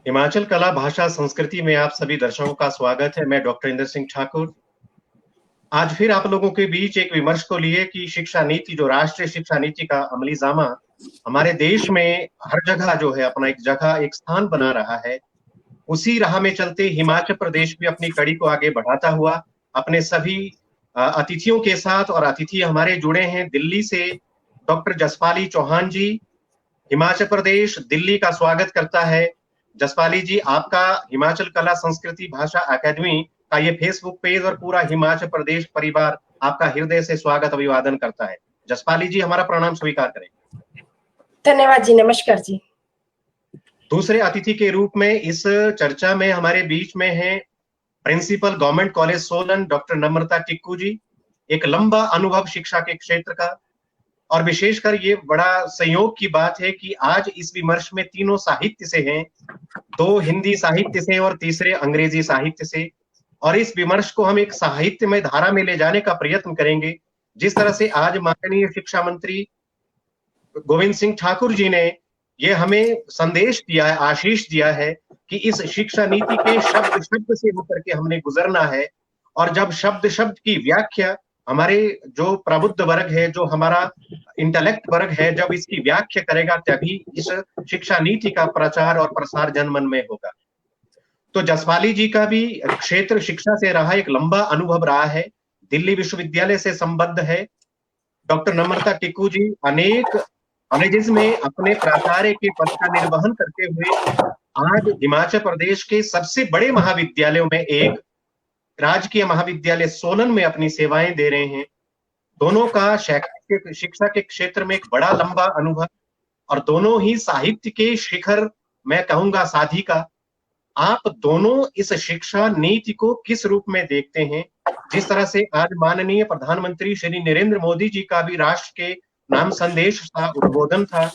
हिमाचल कला भाषा संस्कृति में आप सभी दर्शकों का स्वागत है। मैं डॉक्टर इंद्र सिंह ठाकुर आज फिर आप लोगों के बीच एक विमर्श को लिए कि शिक्षा नीति, जो राष्ट्रीय शिक्षा नीति का अमलीजामा हमारे देश में हर जगह जो है अपना एक जगह, एक स्थान बना रहा है, उसी राह में चलते हिमाचल प्रदेश भी अपनी कड़ी को आगे बढ़ाता हुआ अपने सभी अतिथियों के साथ, और अतिथि हमारे जुड़े हैं दिल्ली से, डॉक्टर जसपाली चौहान जी। हिमाचल प्रदेश दिल्ली का स्वागत करता है। जसपाली जी, आपका हिमाचल कला संस्कृति भाषा अकादमी का ये फेसबुक पेज और पूरा हिमाचल प्रदेश परिवार आपका हृदय से स्वागत अभिवादन करता है। जसपाली जी, हमारा प्रणाम स्वीकार करें। धन्यवाद जी, नमस्कार जी। दूसरे अतिथि के रूप में इस चर्चा में हमारे बीच में है principal government college Solan doctor Namrata Tikku ji, एक लंबा अनुभव शिक्षा के क्षेत्र का, और विशेषकर ये बड़ा संयोग की बात है कि आज इस विमर्श में तीनों साहित्य से हैं, दो हिंदी साहित्य से और तीसरे अंग्रेजी साहित्य से, और इस विमर्श को हम एक साहित्य में धारा में ले जाने का प्रयत्न करेंगे। जिस तरह से आज माननीय शिक्षा मंत्री गोविंद सिंह ठाकुर जी ने ये हमें संदेश दिया है, आशीष दिया है कि इस शिक्षा नीति के शब्द शब्द से होकर के हमने गुजरना है, और जब शब्द शब्द की व्याख्या हमारे जो प्रबुद्ध वर्ग है, जो हमारा इंटेलेक्ट वर्ग है, जब इसकी व्याख्या करेगा तभी इस शिक्षा नीति का प्रचार और प्रसार जनमन में होगा। तो जसपाली जी का भी क्षेत्र शिक्षा से रहा एक लंबा अनुभव रहा है, दिल्ली विश्वविद्यालय से संबद्ध है। डॉक्टर नम्रता टिक्कू जी अनेक कॉलेजेस में अपने प्राचार्य के पद का निर्वहन करते हुए आज हिमाचल प्रदेश के सबसे बड़े महाविद्यालयों में एक राजकीय महाविद्यालय सोलन में अपनी सेवाएं दे रहे हैं। दोनों का शैक्षिक शिक्षा के क्षेत्र में एक बड़ा लंबा अनुभव, और दोनों ही साहित्य के शिखर, मैं कहूंगा साधिका। आप दोनों इस शिक्षा नीति को किस रूप में देखते हैं? जिस तरह से आज माननीय प्रधानमंत्री श्री नरेंद्र मोदी जी का भी राष्ट्र के नाम संदेश था, उद्बोधन था,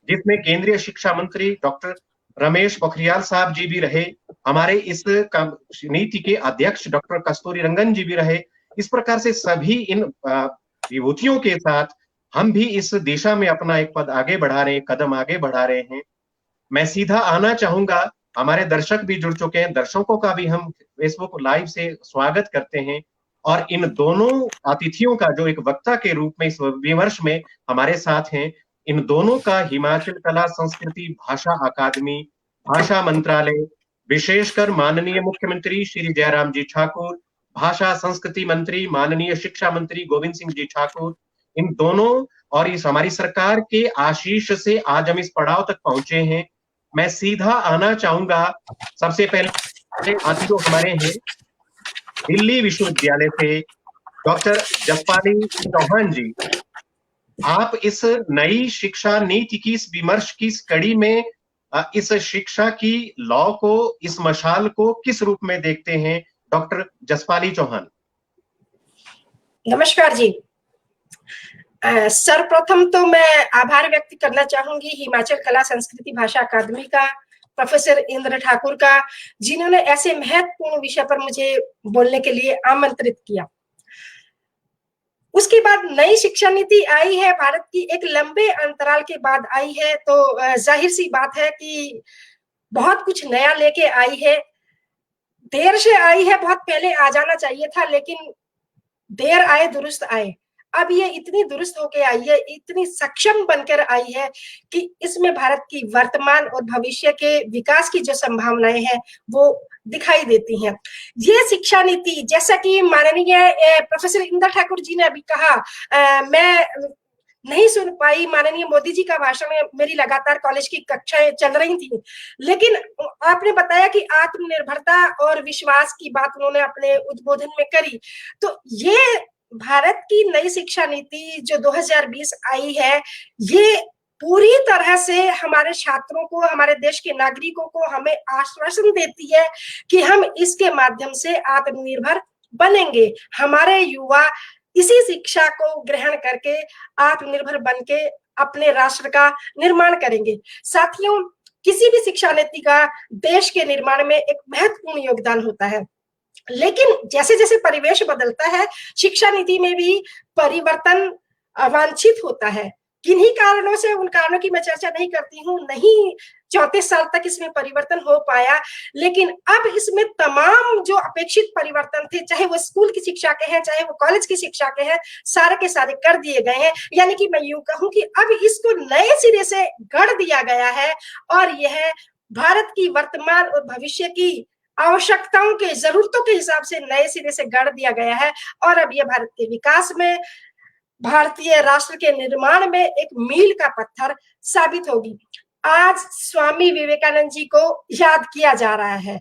जिसमें केंद्रीय शिक्षा मंत्री डॉक्टर रमेश पोखरियाल साहब जी भी रहे, हमारे इस नीति के अध्यक्ष डॉक्टर कस्तूरी रंगन जी भी रहे। इस प्रकार से सभी इन विभूतियों के साथ हम भी इस दिशा में अपना एक पद आगे बढ़ा रहे हैं, कदम आगे बढ़ा रहे हैं। मैं सीधा आना चाहूंगा, हमारे दर्शक भी जुड़ चुके हैं, दर्शकों का भी हम फेसबुक लाइव से स्वागत करते हैं, और इन दोनों अतिथियों का जो एक वक्ता के रूप में इस विमर्श में हमारे साथ हैं, इन दोनों का हिमाचल कला संस्कृति भाषा अकादमी, भाषा मंत्रालय, विशेषकर माननीय मुख्यमंत्री श्री जयराम जी ठाकुर, भाषा संस्कृति मंत्री माननीय शिक्षा मंत्री गोविंद सिंह जी ठाकुर, इन दोनों और इस हमारी सरकार के आशीष से आज हम इस पड़ाव तक पहुंचे हैं। मैं सीधा आना चाहूंगा, सबसे पहले अतिथि हमारे हैं दिल्ली विश्वविद्यालय से डॉक्टर जसपाली चौहान जी। आप इस नई शिक्षा नीति की इस विमर्श की इस कड़ी में इस शिक्षा की लौ को, इस मशाल को किस रूप में देखते हैं? डॉक्टर जसपाली चौहान। नमस्कार जी। सर्वप्रथम तो मैं आभार व्यक्त करना चाहूंगी हिमाचल कला संस्कृति भाषा अकादमी का, प्रोफेसर इंद्र ठाकुर का, जिन्होंने ऐसे महत्वपूर्ण विषय पर मुझे बोलने के लिए आमंत्रित किया। उसके बाद नई शिक्षा नीति आई है, भारत की एक लंबे अंतराल के बाद आई है, तो जाहिर सी बात है कि बहुत कुछ नया लेके आई है। देर से आई है, बहुत पहले आ जाना चाहिए था, लेकिन देर आए दुरुस्त आए। अब ये इतनी दुरुस्त होके आई है, इतनी सक्षम बनकर आई है कि इसमें भारत की वर्तमान और भविष्य के विकास की जो संभावनाएं हैं वो दिखाई देती हैं। ये शिक्षा नीति, जैसा कि माननीय प्रोफेसर इंद्र ठाकुर जी ने अभी कहा, मैं नहीं सुन पाई माननीय मोदी जी का भाषण, में मेरी लगातार कॉलेज की कक्षाएं चल रही थी, लेकिन आपने बताया कि आत्मनिर्भरता और विश्वास की बात उन्होंने अपने उद्बोधन में करी। तो ये भारत की नई शिक्षा नीति जो 2020 आई है, ये पूरी तरह से हमारे छात्रों को, हमारे देश के नागरिकों को हमें आश्वासन देती है कि हम इसके माध्यम से आत्मनिर्भर बनेंगे। हमारे युवा इसी शिक्षा को ग्रहण करके आत्मनिर्भर बनके अपने राष्ट्र का निर्माण करेंगे। साथियों, किसी भी शिक्षा नीति का देश के निर्माण में एक महत्वपूर्ण योगदान होता है, लेकिन जैसे जैसे परिवेश बदलता है, शिक्षा नीति में भी परिवर्तन अवांछित होता है। किन्हीं कारणों से, उन कारणों की मैं चर्चा नहीं करती हूँ, नहीं 34 साल तक इसमें परिवर्तन हो पाया, लेकिन अब इसमें तमाम जो अपेक्षित परिवर्तन थे, चाहे वो स्कूल की शिक्षा के हैं, चाहे वो कॉलेज की शिक्षा के हैं, सारे के सारे कर दिए गए हैं। यानी कि मैं यूं कहूं कि अब इसको नए सिरे से गढ़ दिया गया है और यह भारत की वर्तमान और भविष्य की आवश्यकताओं के, जरूरतों के हिसाब से नए सिरे से गढ़ दिया गया है। और अब यह भारत के विकास में, भारतीय राष्ट्र के निर्माण में एक मील का पत्थर साबित होगी। आज स्वामी विवेकानंद जी को याद किया जा रहा है।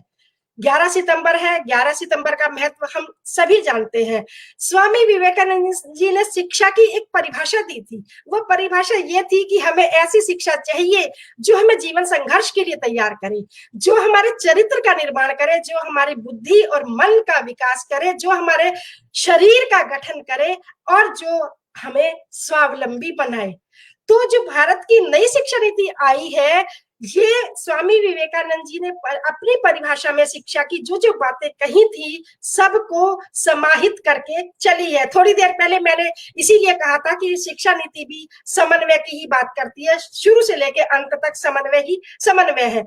11 सितंबर है, 11 सितंबर का महत्व हम सभी जानते हैं। स्वामी विवेकानंद जी ने शिक्षा की एक परिभाषा दी थी। वो परिभाषा ये थी कि हमें ऐसी शिक्षा चाहिए जो हमें जीवन संघर्ष के लिए तैयार करे, जो हमारे चरित्र का निर्माण करे, जो हमारी बुद्धि और मन का विकास करे, जो हमारे शरीर का गठन करे और जो हमें स्वावलंबी बनाए। तो जो भारत की नई शिक्षा नीति आई है, ये स्वामी विवेकानंद जी ने अपनी परिभाषा में शिक्षा की जो जो बातें कही थी, सबको समाहित करके चली है। थोड़ी देर पहले मैंने इसीलिए कहा था कि शिक्षा नीति भी समन्वय की ही बात करती है, शुरू से लेकर अंत तक समन्वय ही समन्वय है।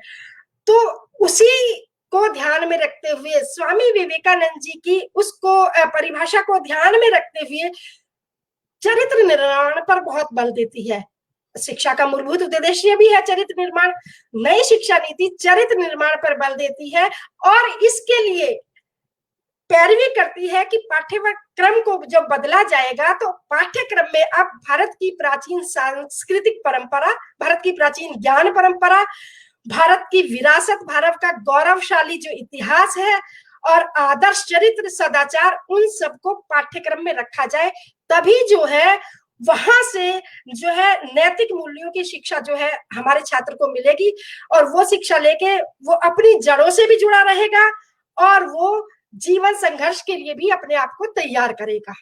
तो उसी को ध्यान में रखते हुए स्वामी विवेकानंद जी की उसको परिभाषा को ध्यान में रखते हुए चरित्र निर्माण पर बहुत बल देती है। शिक्षा का मूलभूत उद्देश्य भी है चरित्र निर्माण। नई शिक्षा नीति चरित्र निर्माण पर बल देती है और इसके लिए पैरवी करती है कि पाठ्यक्रम को जब बदला जाएगा तो पाठ्यक्रम में अब भारत की प्राचीन सांस्कृतिक परंपरा, भारत की प्राचीन ज्ञान परंपरा, भारत की विरासत, भारत का गौरवशाली जो इतिहास है और आदर्श चरित्र, सदाचार, उन सबको पाठ्यक्रम में रखा जाए। तभी जो है वहां से जो है नैतिक मूल्यों की शिक्षा जो है हमारे छात्र को मिलेगी और वो शिक्षा लेके वो अपनी जड़ों से भी जुड़ा रहेगा और वो जीवन संघर्ष के लिए भी अपने आप को तैयार करेगा।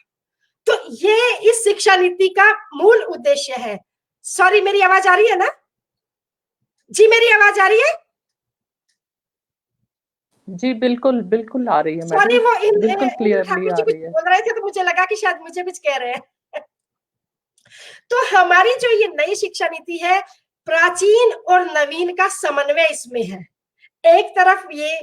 तो ये इस शिक्षा नीति का मूल उद्देश्य है। सॉरी, मेरी आवाज आ रही है ना जी? मेरी आवाज आ रही है जी? बिल्कुल बिल्कुल आ रही है मैडम। सॉरी, वो बिल्कुल क्लियरली आ रही है। बोल रहे थे तो मुझे लगा कि शायद मुझे कुछ कह रहे हैं। तो हमारी जो ये नई शिक्षा नीति है, प्राचीन और नवीन का समन्वय इसमें है। एक तरफ ये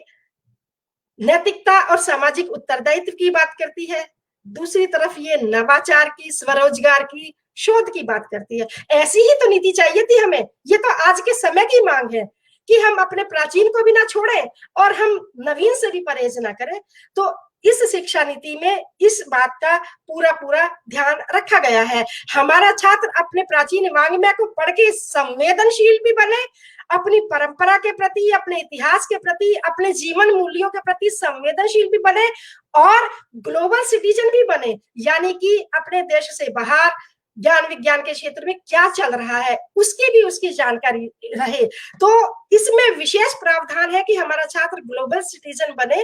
नैतिकता और सामाजिक उत्तरदायित्व की बात करती है, दूसरी तरफ ये नवाचार की, स्वरोजगार की, शोध की बात करती है। ऐसी ही तो नीति चाहिए थी हमें। ये तो आज के समय की मांग है कि हम अपने प्राचीन को भी ना छोड़ें और हम नवीन से भी परहेज ना करें। तो इस शिक्षा नीति में इस बात का पूरा पूरा ध्यान रखा गया है। हमारा छात्र अपने प्राचीन वाङ्मय को पढ़ के संवेदनशील भी बने, अपनी परंपरा के प्रति, अपने इतिहास के प्रति, अपने जीवन मूल्यों के प्रति संवेदनशील भी बने और ग्लोबल सिटीजन भी बने। यानी कि अपने देश से बाहर ज्ञान विज्ञान के क्षेत्र में क्या चल रहा है उसकी भी उसकी जानकारी रहे। तो इसमें विशेष प्रावधान है कि हमारा छात्र ग्लोबल सिटीजन बने।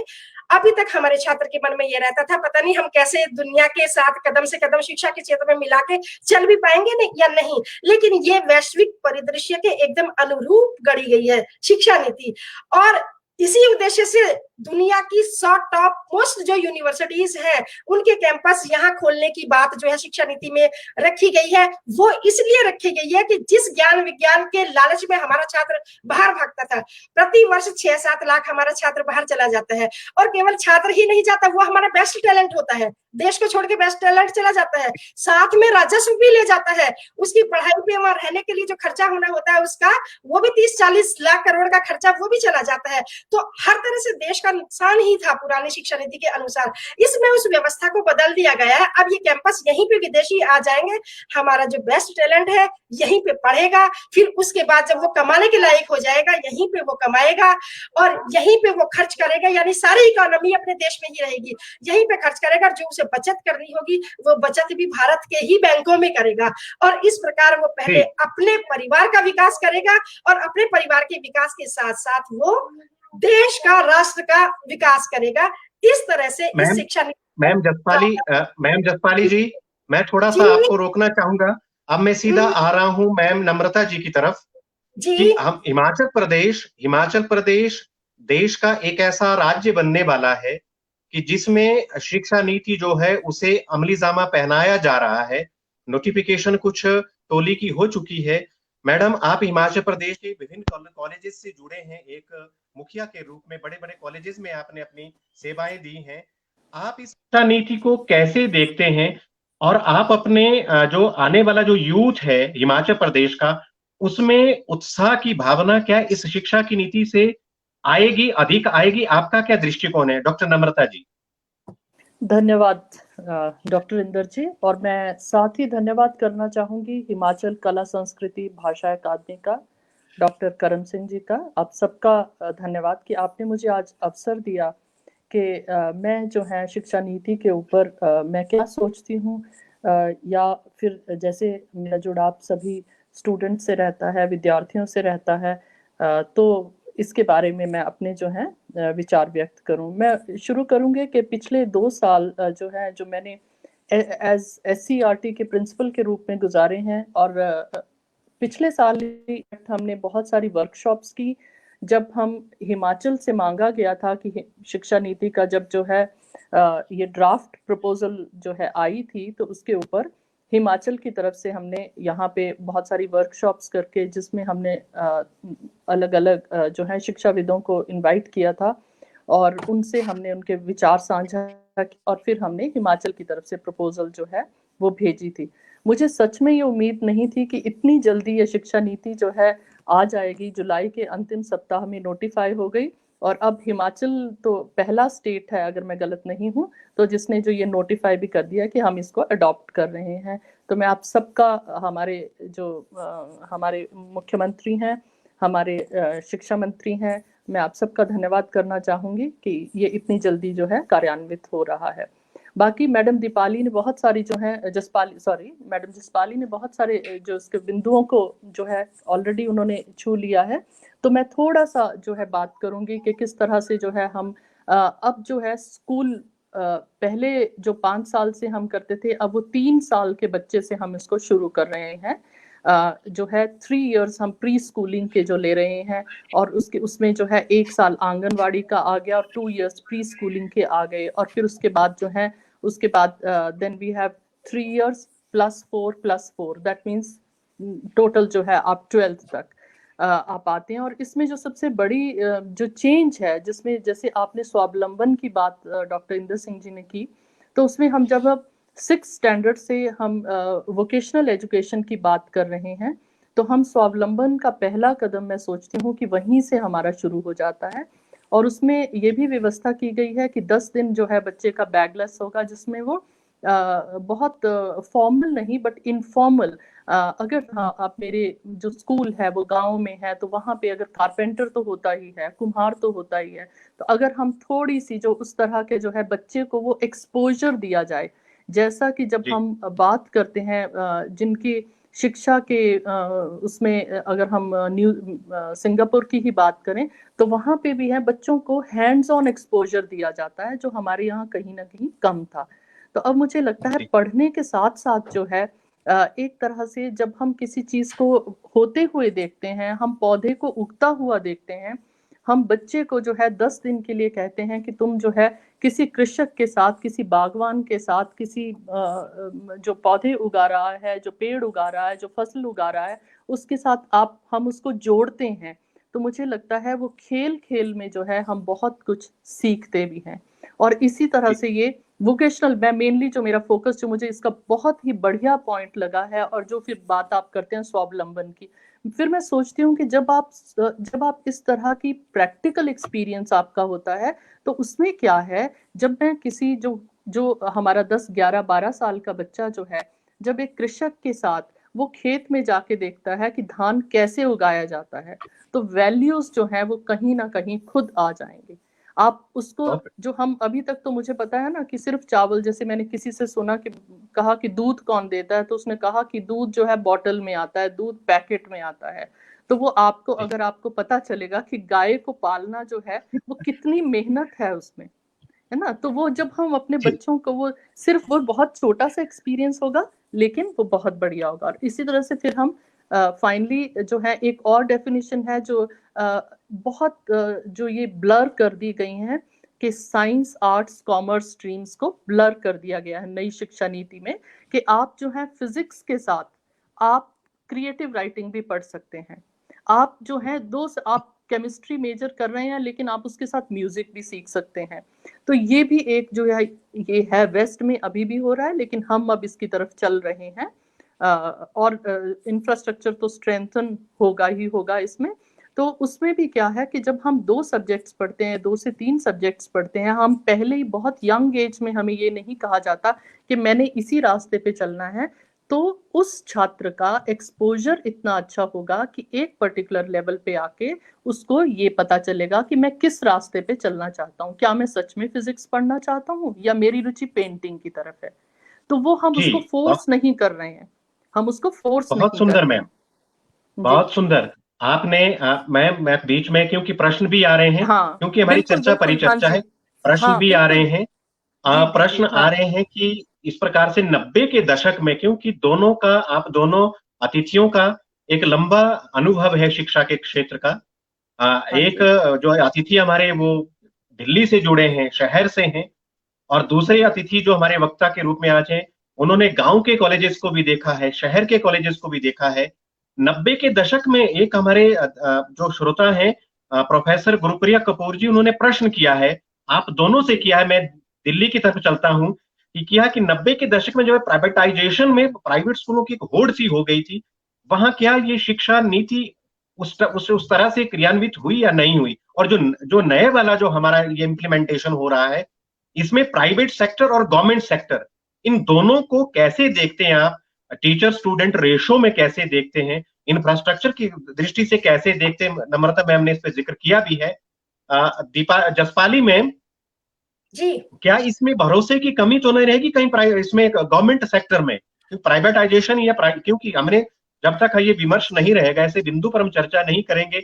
अभी तक हमारे छात्र के मन में ये रहता था, पता नहीं हम कैसे दुनिया के साथ कदम से कदम शिक्षा के क्षेत्र में मिला के चल भी पाएंगे नहीं या नहीं, लेकिन ये वैश्विक परिदृश्य के एकदम अनुरूप गढ़ी गई है शिक्षा नीति। और इसी उद्देश्य से दुनिया की 100 टॉप मोस्ट जो यूनिवर्सिटीज हैं उनके कैंपस यहाँ खोलने की बात जो है शिक्षा नीति में रखी गई है। वो इसलिए रखी गई है कि जिस ज्ञान विज्ञान के लालच में हमारा छात्र बाहर भागता था, प्रति वर्ष 6-7 लाख हमारा छात्र बाहर चला जाता है। और केवल छात्र ही नहीं जाता, वो हमारा बेस्ट टैलेंट होता है, देश को छोड़ के बेस्ट टैलेंट चला जाता है, साथ में राजस्व भी ले जाता है। उसकी पढ़ाई पे वहां रहने के लिए जो खर्चा होना होता है उसका, वो भी 30-40 लाख करोड़ का खर्चा वो भी चला जाता है। तो हर तरह से देश का नुकसान ही था पुरानी शिक्षा नीति के अनुसार। इसमें उस व्यवस्था को बदल दिया गया है। अब ये कैंपस यहीं पे विदेशी आ जाएंगे, हमारा जो बेस्ट टैलेंट है यहीं पे पढ़ेगा, फिर उसके बाद जब वो कमाने के लायक हो जाएगा यहीं पे वो कमाएगा और यहीं पे वो खर्च करेगा। यानी सारी इकोनॉमी अपने देश में ही रहेगी, यहीं पे खर्च करेगा। जो उसे बचत करनी होगी वो बचत भी भारत के ही बैंकों में करेगा। और इस प्रकार वो पहले अपने परिवार का विकास करेगा और अपने परिवार के विकास के साथ साथ वो देश का, राष्ट्र का विकास करेगा। इस तरह से इस शिक्षा मैम जसपाली जी, मैं थोड़ा सा आपको रोकना चाहूंगा। अब मैं सीधा आ रहा हूं मैम नम्रता जी की तरफ कि हम हिमाचल प्रदेश देश का एक ऐसा राज्य बनने वाला है कि जिसमें शिक्षा नीति जो है उसे अमली जामा पहनाया जा रहा है। नोटिफिकेशन कुछ टोली की हो चुकी है। मैडम, आप हिमाचल प्रदेश के विभिन्न कॉलेजेस से जुड़े हैं, एक मुखिया के रूप में बड़े बड़े कॉलेजेस में आपने अपनी सेवाएं दी हैं। आप इस शिक्षा नीति को कैसे देखते हैं, और आप अपने जो आने वाला जो यूथ है हिमाचल प्रदेश का, उसमें उत्साह की भावना क्या इस शिक्षा की नीति से आएगी, अधिक आएगी? आपका क्या दृष्टिकोण है डॉक्टर नम्रता जी? धन्यवाद डॉक्टर इंदर जी, और मैं साथ ही धन्यवाद करना चाहूंगी हिमाचल कला संस्कृति भाषा अकादमी का डॉक्टर करम सिंह जी का। आप सबका धन्यवाद कि आपने मुझे आज अवसर दिया कि मैं जो है शिक्षा नीति के ऊपर मैं क्या सोचती हूँ, या फिर जैसे मेरा जुड़ाव सभी स्टूडेंट से रहता है, विद्यार्थियों से रहता है, तो इसके बारे में मैं अपने जो है विचार व्यक्त करूं। मैं शुरू करूंगी कि पिछले 2 साल जो है जो मैंने एज SCERT के प्रिंसिपल के रूप में गुजारे हैं, और पिछले साल ही हमने बहुत सारी वर्कशॉप्स की। जब हम हिमाचल से मांगा गया था कि शिक्षा नीति का जब जो है ये ड्राफ्ट प्रपोजल जो है आई थी, तो उसके ऊपर हिमाचल की तरफ से हमने यहाँ पे बहुत सारी वर्कशॉप्स करके, जिसमें हमने अलग अलग जो है शिक्षाविदों को इनवाइट किया था, और उनसे हमने उनके विचार साझा किए, और फिर हमने हिमाचल की तरफ से प्रपोजल जो है वो भेजी थी। मुझे सच में ये उम्मीद नहीं थी कि इतनी जल्दी ये शिक्षा नीति जो है आ जाएगी। जुलाई के अंतिम सप्ताह में नोटिफाई हो गई, और अब हिमाचल तो पहला स्टेट है, अगर मैं गलत नहीं हूँ, तो जिसने जो ये नोटिफाई भी कर दिया कि हम इसको अडॉप्ट कर रहे हैं। तो मैं आप सबका, हमारे जो हमारे मुख्यमंत्री हैं, हमारे शिक्षा मंत्री हैं, मैं आप सबका धन्यवाद करना चाहूंगी कि ये इतनी जल्दी जो है कार्यान्वित हो रहा है। बाकी मैडम दीपाली ने बहुत सारी जो है मैडम जसपाली ने बहुत सारे जो इसके बिंदुओं को जो है ऑलरेडी उन्होंने छू लिया है। तो मैं थोड़ा सा जो है बात करूंगी कि किस तरह से जो है हम अब जो है स्कूल पहले जो 5 साल से हम करते थे, अब वो 3 साल के बच्चे से हम इसको शुरू कर रहे हैं। जो है 3 इयर्स हम प्री स्कूलिंग के जो ले रहे हैं, और उसमें जो है 1 साल आंगनवाड़ी का आ गया, और 2 इयर्स प्री स्कूलिंग के आ गए, और फिर उसके बाद जो है उसके बाद then we have 3 years +4 that means total जो है आप 12th तक आप आते हैं। और इसमें जो सबसे बड़ी जो चेंज है, जिसमें जैसे आपने स्वावलंबन की बात डॉक्टर इंदर सिंह जी ने की, तो उसमें हम जब अब 6th स्टैंडर्ड से हम वोकेशनल एजुकेशन की बात कर रहे हैं, तो हम स्वावलंबन का पहला कदम मैं सोचती हूँ कि वहीं से हमारा शुरू हो जाता है। और उसमें ये भी व्यवस्था की गई है कि 10 दिन जो है बच्चे का बैगलेस होगा, जिसमें वो बहुत फॉर्मल नहीं बट इनफॉर्मल, अगर हाँ आप मेरे जो स्कूल है वो गांव में है, तो वहां पे अगर कारपेंटर तो होता ही है, कुम्हार तो होता ही है, तो अगर हम थोड़ी सी जो उस तरह के जो है बच्चे को वो एक्सपोजर दिया जाए, जैसा कि जब हम बात करते हैं जिनकी शिक्षा के उसमें अगर हम सिंगापुर की ही बात करें, तो वहां पे भी है बच्चों को हैंड्स ऑन एक्सपोजर दिया जाता है, जो हमारे यहाँ कहीं ना कहीं कम था। तो अब मुझे लगता है पढ़ने के साथ साथ जो है एक तरह से जब हम किसी चीज को होते हुए देखते हैं, हम पौधे को उगता हुआ देखते हैं, हम बच्चे को जो है 10 दिन के लिए कहते हैं कि तुम जो है किसी कृषक के साथ, किसी बागवान के साथ, किसी जो पौधे उगा रहा है, जो पेड़ उगा रहा है, जो फसल उगा रहा है, उसके साथ हम उसको जोड़ते हैं। तो मुझे लगता है वो खेल खेल में जो है हम बहुत कुछ सीखते भी हैं। और इसी तरह से ये वोकेशनल, मैं मेनली जो मेरा फोकस जो मुझे इसका बहुत ही बढ़िया पॉइंट लगा है, और जो फिर बात आप करते हैं स्वावलंबन की, फिर मैं सोचती हूँ कि जब आप इस तरह की प्रैक्टिकल एक्सपीरियंस आपका होता है, तो उसमें क्या है, जब मैं किसी जो जो हमारा 10, 11, 12 साल का बच्चा जो है, जब एक कृषक के साथ वो खेत में जाके देखता है कि धान कैसे उगाया जाता है, तो वैल्यूज जो है वो कहीं ना कहीं खुद आ जाएंगे। आप उसको, जो हम अभी तक तो मुझे पता है ना कि सिर्फ चावल, जैसे मैंने किसी से सुना कि कहा कि दूध कौन देता है, तो उसने कहा कि दूध जो है बॉटल में आता है, दूध पैकेट में आता है। तो वो आपको, अगर आपको पता चलेगा कि गाय को पालना जो है वो कितनी मेहनत है उसमें, है ना, तो वो जब हम अपने बच्चों को वो सिर्फ वो बहुत छोटा सा एक्सपीरियंस होगा, लेकिन वो बहुत बढ़िया होगा। और इसी तरह से फिर हम फाइनली जो है एक और डेफिनेशन है जो बहुत जो ये ब्लर कर दी गई हैं कि साइंस, आर्ट्स, कॉमर्स स्ट्रीम्स को ब्लर कर दिया गया है नई शिक्षा नीति में, कि आप जो है फिजिक्स के साथ आप क्रिएटिव राइटिंग भी पढ़ सकते हैं। आप जो है आप केमिस्ट्री मेजर कर रहे हैं लेकिन आप उसके साथ म्यूजिक भी सीख सकते हैं। तो ये भी एक जो है ये है वेस्ट में अभी भी हो रहा है, लेकिन हम अब इसकी तरफ चल रहे हैं। और इंफ्रास्ट्रक्चर तो स्ट्रेंथन होगा ही होगा इसमें। तो उसमें भी क्या है कि जब हम 2 सब्जेक्ट्स पढ़ते हैं, 2 से 3 सब्जेक्ट्स पढ़ते हैं, हम पहले ही बहुत यंग एज में हमें ये नहीं कहा जाता कि मैंने इसी रास्ते पे चलना है, तो उस छात्र का एक्सपोजर इतना अच्छा होगा कि एक पर्टिकुलर लेवल पे आके उसको ये पता चलेगा कि मैं किस रास्ते पे चलना चाहता हूँ। क्या मैं सच में फिजिक्स पढ़ना चाहता हूँ या मेरी रुचि पेंटिंग की तरफ है? तो वो हम जी, उसको फोर्स नहीं कर रहे हैं, हम उसको फोर्स बहुत नहीं कर सुंदर रहे मैम, हैं। जी बहुत सुंदर। आपने मैं बीच में, क्योंकि प्रश्न भी आ रहे हैं, हाँ, क्योंकि हमारी बिल्कुल चर्चा बिल्कुल, हाँ परिचर्चा जी, है, प्रश्न हाँ भी आ रहे बिल्कुल, हैं। जी जी प्रश्न जी, आ हाँ रहे हैं कि इस प्रकार से 90 के दशक में, क्योंकि दोनों का, आप दोनों अतिथियों का एक लंबा अनुभव है शिक्षा के क्षेत्र का। हाँ एक जी, जो अतिथि हमारे वो दिल्ली से जुड़े हैं, शहर से हैं, और दूसरे अतिथि जो हमारे वक्ता के रूप में आज हैं, उन्होंने गांव के कॉलेजेस को भी देखा है, शहर के कॉलेजेस को भी देखा है। 90 के दशक में एक हमारे जो श्रोता हैं, प्रोफेसर गुरुप्रिया कपूर जी, उन्होंने प्रश्न किया है, आप दोनों से किया है, मैं दिल्ली की तरफ चलता हूं, कि किया कि 90 के दशक में जो प्राइवेटाइजेशन में प्राइवेट स्कूलों की एक होड़ सी हो गई थी, वहां क्या ये शिक्षा नीति उस तरह से क्रियान्वित हुई या नहीं हुई, और जो जो नए वाला जो हमारा ये इम्प्लीमेंटेशन हो रहा है, इसमें प्राइवेट सेक्टर और गवर्नमेंट सेक्टर, इन दोनों को कैसे देखते हैं आप? टीचर स्टूडेंट रेशो में कैसे देखते हैं? इंफ्रास्ट्रक्चर की दृष्टि से कैसे देखते हैं? नम्रता मैम ने इस पे जिक्र किया भी है। दीपा जसपाली मैम, जी क्या इसमें भरोसे की कमी तो नहीं रहेगी कहीं इसमें गवर्नमेंट सेक्टर में? प्राइवेटाइजेशन या क्योंकि हमने, जब तक ये विमर्श नहीं रहेगा, ऐसे बिंदु पर हम चर्चा नहीं करेंगे,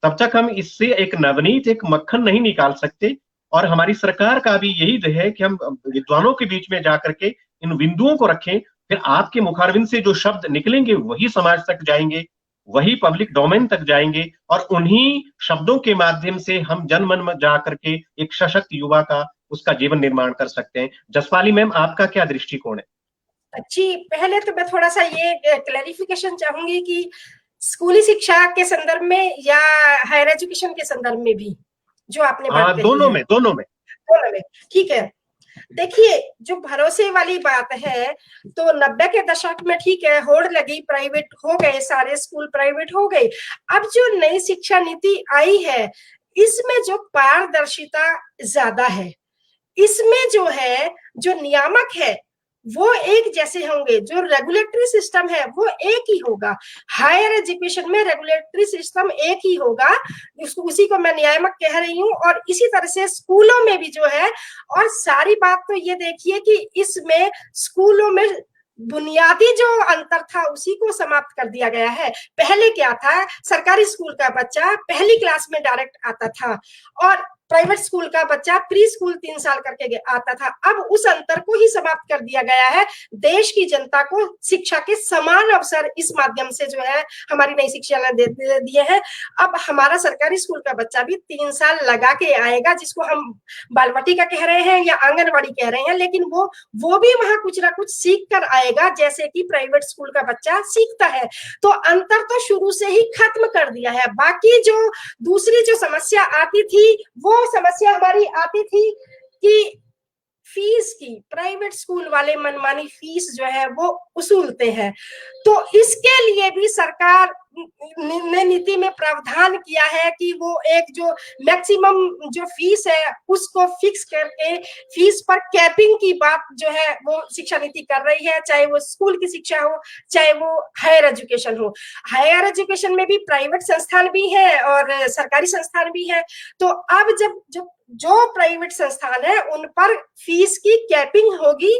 तब तक हम इससे एक नवनीत, एक मक्खन नहीं निकाल सकते। और हमारी सरकार का भी यही है कि हम विद्वानों के बीच में जाकर के इन बिंदुओं को रखें, फिर आपके मुखारबिंद से जो शब्द निकलेंगे वही समाज तक जाएंगे, वही पब्लिक डोमेन तक जाएंगे, और उन्हीं शब्दों के माध्यम से हम जन मन में जाकर के एक सशक्त युवा का, उसका जीवन निर्माण कर सकते हैं। जसपाली मैम, आपका क्या दृष्टिकोण है? जी, पहले तो मैं थोड़ा सा ये क्लैरिफिकेशन चाहूंगी कि स्कूली शिक्षा के संदर्भ में या हायर एजुकेशन के संदर्भ में भी जो आपने बात हाँ, कही दोनों है, में, दोनों में। दोनों में, ठीक है। देखिए, जो भरोसे वाली बात है, तो 90 के दशक में ठीक है, होड़ लगी, प्राइवेट हो गए, सारे स्कूल प्राइवेट हो गए। अब जो नई शिक्षा नीति आई है, इसमें जो पारदर्शिता ज्यादा है, इसमें जो है, जो नियामक है वो एक जैसे होंगे, जो रेगुलेटरी सिस्टम है वो एक ही होगा। हायर एजुकेशन में रेगुलेटरी सिस्टम एक ही होगा, उसी को मैं नियामक कह रही हूँ। और इसी तरह से स्कूलों में भी जो है, और सारी बात तो ये देखिए कि इसमें स्कूलों में बुनियादी जो अंतर था उसी को समाप्त कर दिया गया है। पहले क्या था, सरकारी स्कूल का बच्चा पहली क्लास में डायरेक्ट आता था और प्राइवेट स्कूल का बच्चा प्री स्कूल 3 साल करके आता था। अब उस अंतर को ही समाप्त कर दिया गया है। देश की जनता को शिक्षा के समान अवसर इस माध्यम से जो है हमारी नई शिक्षा ने दे दिए हैं। अब हमारा सरकारी स्कूल का बच्चा भी 3 साल लगा के आएगा, जिसको हम बालवाटी का कह रहे हैं या आंगनवाड़ी कह रहे हैं, लेकिन वो भी वहां कुछ ना कुछ सीख कर आएगा, जैसे कि प्राइवेट स्कूल का बच्चा सीखता है। तो अंतर तो शुरू से ही खत्म कर दिया है। बाकी जो दूसरी जो समस्या आती थी, वो समस्या हमारी आती थी कि फीस की, प्राइवेट स्कूल वाले मनमानी फीस जो है वो वसूलते हैं। तो इसके लिए भी सरकार ने नीति में प्रावधान किया है कि वो एक जो मैक्सिमम जो फीस है उसको फिक्स करके फीस पर कैपिंग की बात जो है वो शिक्षा नीति कर रही है, चाहे वो स्कूल की शिक्षा हो चाहे वो हायर एजुकेशन हो। हायर एजुकेशन में भी प्राइवेट संस्थान भी है और सरकारी संस्थान भी है। तो अब जब जो प्राइवेट संस्थान है उन पर फीस की कैपिंग होगी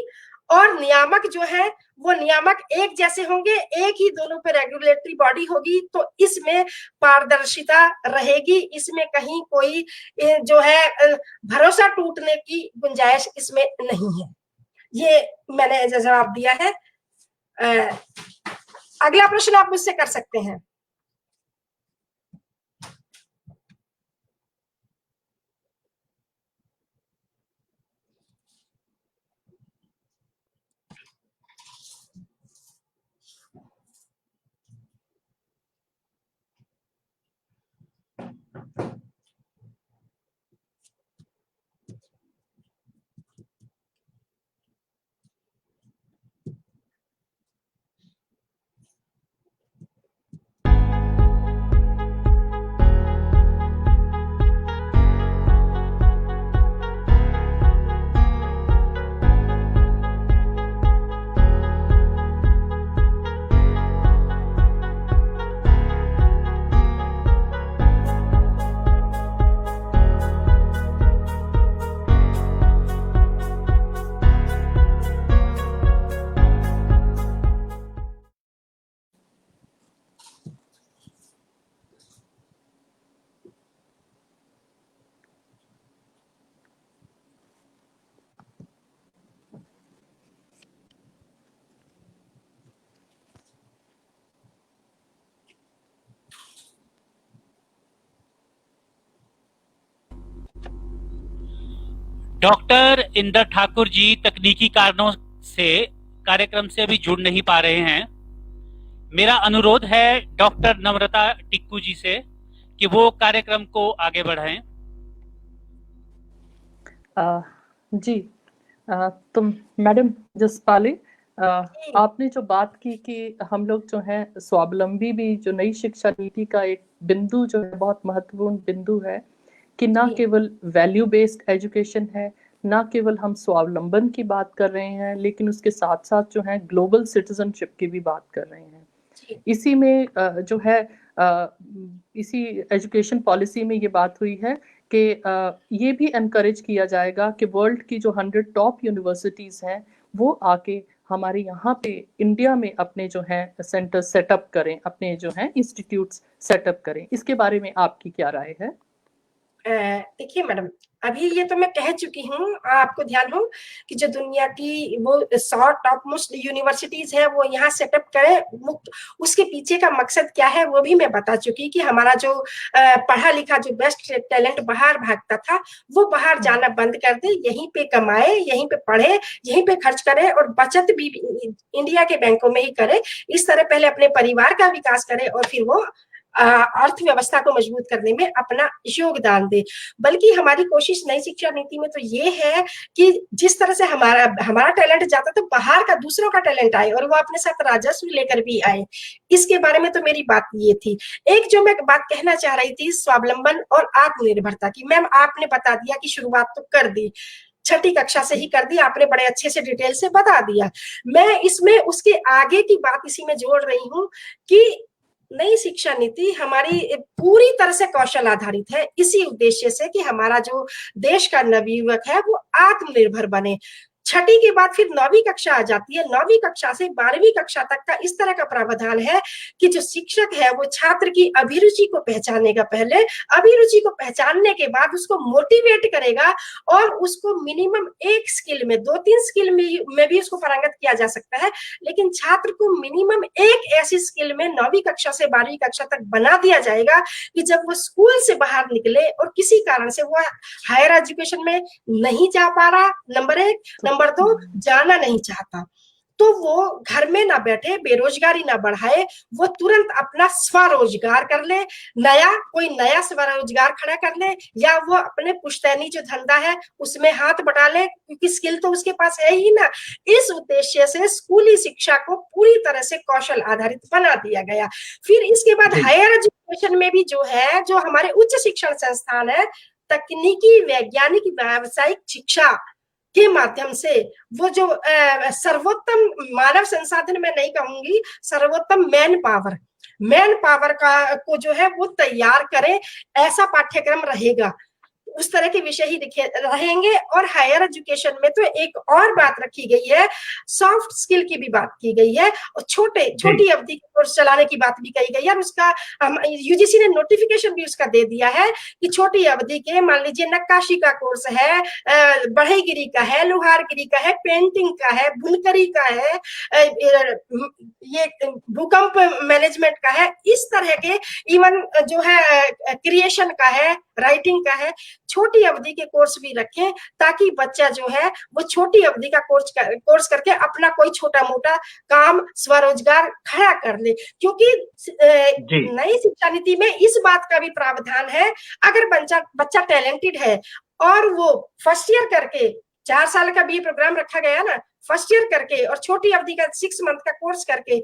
और नियामक जो है वो नियामक एक जैसे होंगे, एक ही दोनों पे रेगुलेटरी बॉडी होगी। तो इसमें पारदर्शिता रहेगी, इसमें कहीं कोई जो है भरोसा टूटने की गुंजाइश इसमें नहीं है। ये मैंने जवाब दिया है। अगला प्रश्न आप मुझसे कर सकते हैं। डॉक्टर इंदर ठाकुर जी तकनीकी कारणों से कार्यक्रम से अभी जुड़ नहीं पा रहे हैं। मेरा अनुरोध है डॉक्टर नम्रता टिक्कू जी से कि वो कार्यक्रम को आगे बढ़ाएं। जी, तो मैडम जसपाली, आपने जो बात की कि हम लोग जो हैं स्वावलंबी भी, जो नई शिक्षा नीति का एक बिंदु जो है, बहुत महत्वपूर्ण बिंदु है कि ना केवल वैल्यू बेस्ड एजुकेशन है, ना केवल हम स्वावलंबन की बात कर रहे हैं, लेकिन उसके साथ साथ जो है ग्लोबल सिटीजनशिप की भी बात कर रहे हैं। इसी में जो है इसी एजुकेशन पॉलिसी में ये बात हुई है कि ये भी एनकरेज किया जाएगा कि वर्ल्ड की जो 100 टॉप यूनिवर्सिटीज हैं वो आके हमारे यहाँ पे इंडिया में अपने जो है सेंटर सेटअप करें, अपने जो है इंस्टीट्यूट्स सेटअप करें। इसके बारे में आपकी क्या राय है? देखिए मैडम, अभी ये तो मैं कह चुकी हूँ, आपको ध्यान हो कि जो दुनिया की वो 100 टॉप मोस्ट यूनिवर्सिटीज है वो यहाँ सेटअप करें, उसके पीछे का मकसद क्या है वो भी मैं बता चुकी कि हमारा जो पढ़ा लिखा जो बेस्ट टैलेंट बाहर भागता था वो बाहर जाना बंद कर दे, यहीं पे कमाए, यहीं पे पढ़े, यहीं पे खर्च करे और बचत भी इंडिया के बैंकों में ही करे। इस तरह पहले अपने परिवार का विकास करे और फिर वो अर्थव्यवस्था को मजबूत करने में अपना योगदान दे। बल्कि हमारी कोशिश नई शिक्षा नीति में तो ये है कि जिस तरह से हमारा टैलेंट जाता तो बाहर का दूसरों का टैलेंट आए और वो अपने साथ राजस्व लेकर भी आए। इसके बारे में तो मेरी बात ये थी। एक जो मैं बात कहना चाह रही थी स्वावलंबन और आत्मनिर्भरता की, मैम आपने बता दिया कि शुरुआत तो कर दी, 6ठी कक्षा से ही कर दी, आपने बड़े अच्छे से डिटेल से बता दिया। मैं इसमें उसके आगे की बात इसी में जोड़ रही हूँ कि नई शिक्षा नीति हमारी पूरी तरह से कौशल आधारित है, इसी उद्देश्य से कि हमारा जो देश का नवयुवक है वो आत्मनिर्भर बने। 6ठी के बाद फिर 9वीं कक्षा आ जाती है, 9वीं कक्षा से 12वीं कक्षा तक का इस तरह का प्रावधान है कि जो शिक्षक है वो छात्र की अभिरुचि को पहचानेगा, पहले अभिरुचि को पहचानने के बाद उसको मोटिवेट करेगा और उसको मिनिमम एक स्किल में, 2-3 स्किल में भी उसको पारंगत किया जा सकता है, लेकिन छात्र को मिनिमम एक ऐसी स्किल में 9वीं कक्षा से 12वीं कक्षा तक बना दिया जाएगा कि जब वो स्कूल से बाहर निकले और किसी कारण से वो हायर एजुकेशन में नहीं जा पा रहा, नंबर 1, नंबर 2 जाना नहीं चाहता, तो वो घर में ना बैठे, बेरोजगारी ना बढ़ाए, वो तुरंत अपना स्वरोजगार कर ले, कोई नया स्वरोजगार खड़ा कर ले, या वो अपने पुश्तैनी जो धंधा है उसमें हाथ बटा ले, क्योंकि स्किल तो उसके पास है ही ना। इस उद्देश्य से स्कूली शिक्षा को पूरी तरह से कौशल आधारित बना दिया गया। फिर इसके बाद हायर एजुकेशन में भी जो है, जो हमारे उच्च शिक्षण संस्थान है, तकनीकी, वैज्ञानिक, व्यावसायिक शिक्षा के माध्यम से वो जो सर्वोत्तम मानव संसाधन में नहीं कहूंगी, सर्वोत्तम मैन पावर का को जो है वो तैयार करें, ऐसा पाठ्यक्रम रहेगा। उस तरह के विषय ही रहेंगे। और हायर एजुकेशन में तो एक और बात रखी गई है, सॉफ्ट स्किल की भी बात की गई है और छोटी अवधि के कोर्स चलाने की बात भी कही गई है। और उसका यूजीसी ने नोटिफिकेशन भी उसका दे दिया है कि छोटी अवधि के, मान लीजिए नक्काशी का कोर्स है, बढ़ईगिरी का है, लोहारगिरी का है, पेंटिंग का है, बुनकरी का है, ये भूकंप मैनेजमेंट का है, इस तरह के इवन जो है क्रिएशन का है, राइटिंग का है, छोटी अवधि के कोर्स भी रखें ताकि बच्चा जो है वो छोटी अवधि का कोर्स करके अपना कोई छोटा मोटा काम, स्वरोजगार खड़ा कर ले। क्योंकि नई शिक्षा नीति में इस बात का भी प्रावधान है, अगर बच्चा टैलेंटेड है और वो फर्स्ट ईयर करके, 4 साल का बीए प्रोग्राम रखा गया ना, फर्स्ट ईयर करके और छोटी अवधि का 6 मंथ का कोर्स करके,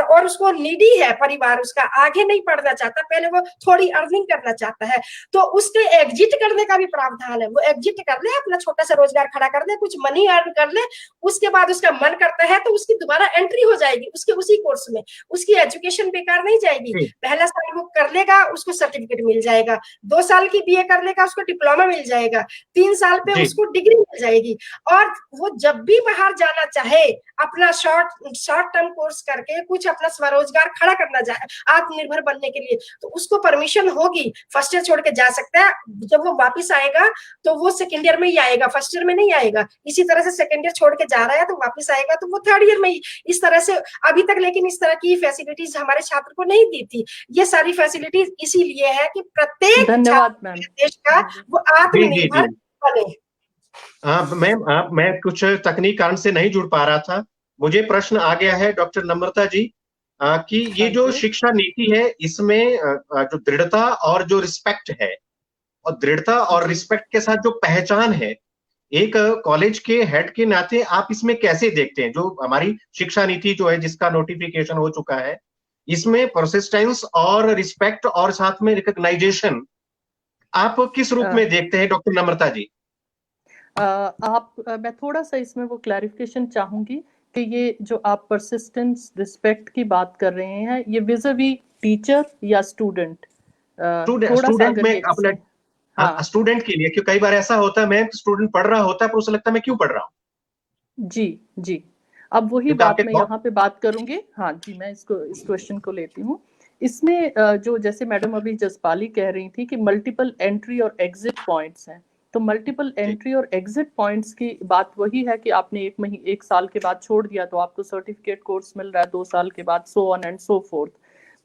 और उसको नीडी है परिवार, उसका आगे नहीं पढ़ना चाहता, पहले वो थोड़ी अर्निंग करना चाहता है, तो उसके एग्जिट करने का भी प्रावधान है। वो एग्जिट कर ले, अपना छोटा सा रोजगार खड़ा कर ले, कुछ मनी अर्न कर ले, उसके बाद उसका मन करता है तो उसकी दोबारा एंट्री हो जाएगी उसके उसी कोर्स में, उसकी एजुकेशन बेकार नहीं जाएगी। पहला साल वो कर लेगा, उसको सर्टिफिकेट मिल जाएगा, 2 साल की बीए कर लेगा, उसको डिप्लोमा मिल जाएगा, 3 साल पे उसको डिग्री मिल जाएगी। और वो जब भी बाहर जाना चाहे, अपना शॉर्ट टर्म कोर्स करके कुछ अपना स्वरोजगार खड़ा करना चाहे आत्मनिर्भर बनने के लिए, तो उसको परमिशन होगी, फर्स्ट ईयर छोड़ के जा सकता है। जब वो वापस आएगा तो वो सेकेंड ईयर में ही आएगा, फर्स्ट ईयर में नहीं आएगा। इसी तरह से सेकेंड ईयर छोड़ के जा रहा है तो वापस आएगा तो वो थर्ड ईयर में ही, इस तरह से अभी तक लेकिन इस तरह की फैसिलिटीज हमारे छात्र को नहीं दी थी। ये सारी फैसिलिटीज इसीलिए है कि प्रत्येक धन्यवाद मैम, देश का वो आत्मनिर्भर बने। मैं कुछ तकनीक कारण से नहीं जुड़ पा रहा था। मुझे प्रश्न आ गया है डॉक्टर नम्रता जी, कि ये हाँ जो जी। शिक्षा नीति है इसमें जो दृढ़ता और जो रिस्पेक्ट है, और दृढ़ता और जी। रिस्पेक्ट के साथ जो पहचान है, एक कॉलेज के हेड के नाते आप इसमें कैसे देखते हैं? जो हमारी शिक्षा नीति जो है जिसका नोटिफिकेशन हो चुका है, इसमें परसिस्टेंस और रिस्पेक्ट और साथ में रिकॉग्नाइजेशन आप किस रूप अ, में देखते हैं डॉक्टर नम्रता जी? मैं थोड़ा सा इसमें वो क्लैरिफिकेशन चाहूंगी कि ये जो आप परसिस्टेंस रिस्पेक्ट की बात कर रहे हैं, ये विज़ावी टीचर या स्टूडेंट? थोड़ा सा स्टूडेंट अगर में ये अपना, इसमें। हाँ स्टूडेंट के लिए, क्योंकि कई बार ऐसा होता है मैम, स्टूडेंट पढ़ रहा होता है पर उसे लगता है मैं क्यों पढ़ रहा हूँ, जी। जी। अब वही क्योंकि बात आपके मैं बहुत। यहाँ पे बात करूंगी। हाँ जी, मैं इसको इस क्वेश्चन को लेती हूँ। इसमें जो जैसे मैडम अभी जसपाली कह रही थी कि मल्टीपल एंट्री और एग्जिट पॉइंट्स हैं, तो मल्टीपल जी एंट्री और एग्जिट पॉइंट्स की बात वही है कि आपने एक साल के बाद छोड़ दिया तो आपको सर्टिफिकेट कोर्स मिल रहा है, 2 साल के बाद, so on and so fourth.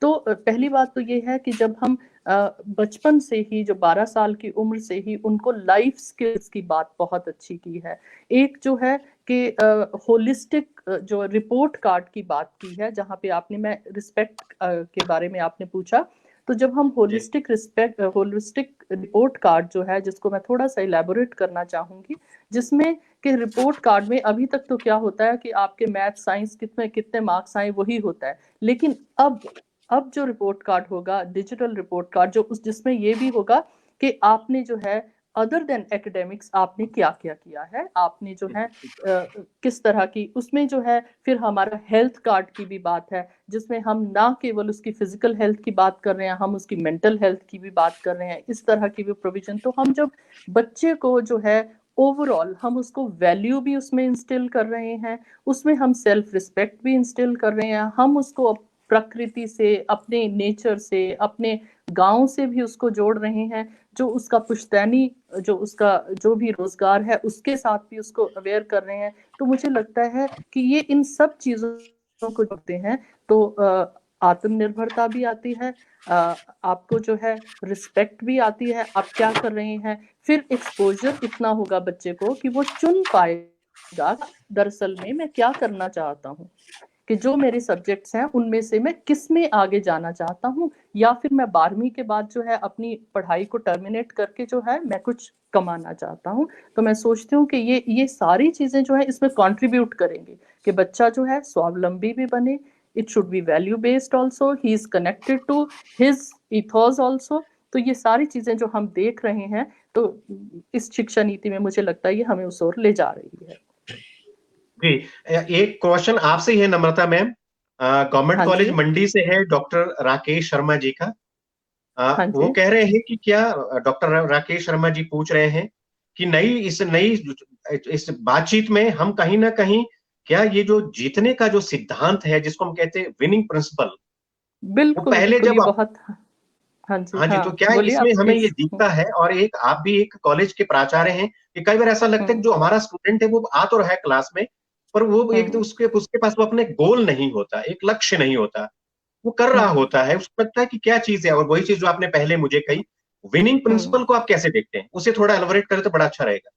तो पहली बात तो ये है कि जब हम बचपन से ही, जो 12 साल की उम्र से ही उनको लाइफ स्किल्स की बात बहुत अच्छी की है। एक जो है कि होलिस्टिक जो रिपोर्ट कार्ड की बात की है, जहाँ पे आपने, मैं रिस्पेक्ट के बारे में आपने पूछा, तो जब हम जी होलिस्टिक रिपोर्ट कार्ड जो है, जिसको मैं थोड़ा सा इलेबोरेट करना चाहूंगी, जिसमें कि रिपोर्ट कार्ड में अभी तक तो क्या होता है कि आपके मैथ साइंस कितने कितने मार्क्स आए वही होता है, लेकिन अब जो रिपोर्ट कार्ड होगा, डिजिटल रिपोर्ट कार्ड, जो उस जिसमें ये भी होगा कि आपने जो है अदर देन एकेडमिक्स आपने क्या क्या किया है, आपने जो है किस तरह की, उसमें जो है फिर हमारा हेल्थ कार्ड की भी बात है, जिसमें हम ना केवल उसकी फिजिकल हेल्थ की बात कर रहे हैं, हम उसकी मेंटल हेल्थ की भी बात कर रहे हैं, इस तरह की भी प्रोविजन। तो हम जब बच्चे को जो है ओवरऑल हम उसको वैल्यू भी उसमें इंस्टिल कर रहे हैं, उसमें हम सेल्फ रिस्पेक्ट भी इंस्टिल कर रहे हैं, हम उसको प्रकृति से, अपने नेचर से, अपने गांव से भी उसको जोड़ रहे हैं, जो उसका पुश्तैनी, जो उसका जो भी रोजगार है उसके साथ भी उसको अवेयर कर रहे हैं। तो मुझे लगता है कि ये इन सब चीजों को जोड़ते हैं तो आत्मनिर्भरता भी आती है, आपको जो है रिस्पेक्ट भी आती है, आप क्या कर रहे हैं, फिर एक्सपोजर इतना होगा बच्चे को कि वो चुन पाएगा दरअसल में मैं क्या करना चाहता हूँ, कि जो मेरे सब्जेक्ट्स हैं उनमें से मैं किस में आगे जाना चाहता हूँ, या फिर मैं 12वीं के बाद जो है अपनी पढ़ाई को टर्मिनेट करके जो है मैं कुछ कमाना चाहता हूँ। तो मैं सोचती हूँ कि ये सारी चीजें जो है इसमें कंट्रीब्यूट करेंगे कि बच्चा जो है स्वावलंबी भी बने, it should be value based also, he is connected to his ethos also. तो ये सारी चीजें जो हम देख रहे हैं, तो इस शिक्षा नीति में मुझे लगता है ये हमें उस ओर ले जा रही है। जी। एक क्वेश्चन आपसे ही है नम्रता मैम, गवर्नमेंट हाँ कॉलेज जी। मंडी से है डॉक्टर राकेश शर्मा जी का। हाँ वो जी। कह रहे हैं कि क्या, डॉक्टर राकेश शर्मा जी पूछ रहे हैं कि नई इस बातचीत में हम कहीं ना कहीं, क्या ये जो जीतने का जो सिद्धांत है जिसको हम कहते हैं विनिंग प्रिंसिपल, वो बिल्कुल पहले बिल्कुल, ये जब आप। बहुत। हाँ जी। हाँ जी, हाँ, तो क्या बोलिए इसमें आप हमें ये प्लीज। दिखता है, और एक आप भी एक कॉलेज के प्राचार्य हैं, कि कई बार ऐसा लगता है कि हम्म। जो हमारा स्टूडेंट है वो आ तो रहा है क्लास में, पर वो एक तो हम्म। उसके उसके पास वो अपने गोल नहीं होता, एक लक्ष्य नहीं होता, वो कर रहा हम्म। होता है, उसको लगता है कि क्या चीज है, और वही चीज जो आपने पहले मुझे कही, विनिंग हम्म। प्रिंसिपल को आप कैसे देखते हैं? उसे थोड़ा एलबोरेट करें तो बड़ा अच्छा रहेगा।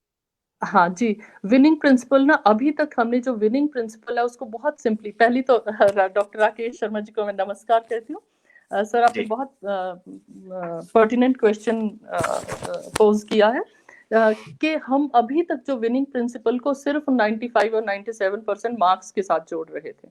हाँ जी। विनिंग प्रिंसिपल ना, अभी तक हमने जो विनिंग प्रिंसिपल है उसको बहुत सिंपली, पहली तो डॉक्टर राकेश शर्मा जी को मैं नमस्कार कहती हूँ। सर आपने जी बहुत पर्टिनेंट क्वेश्चन पोज किया है, कि हम अभी तक जो विनिंग प्रिंसिपल को सिर्फ 95 और 97% मार्क्स के साथ जोड़ रहे थे,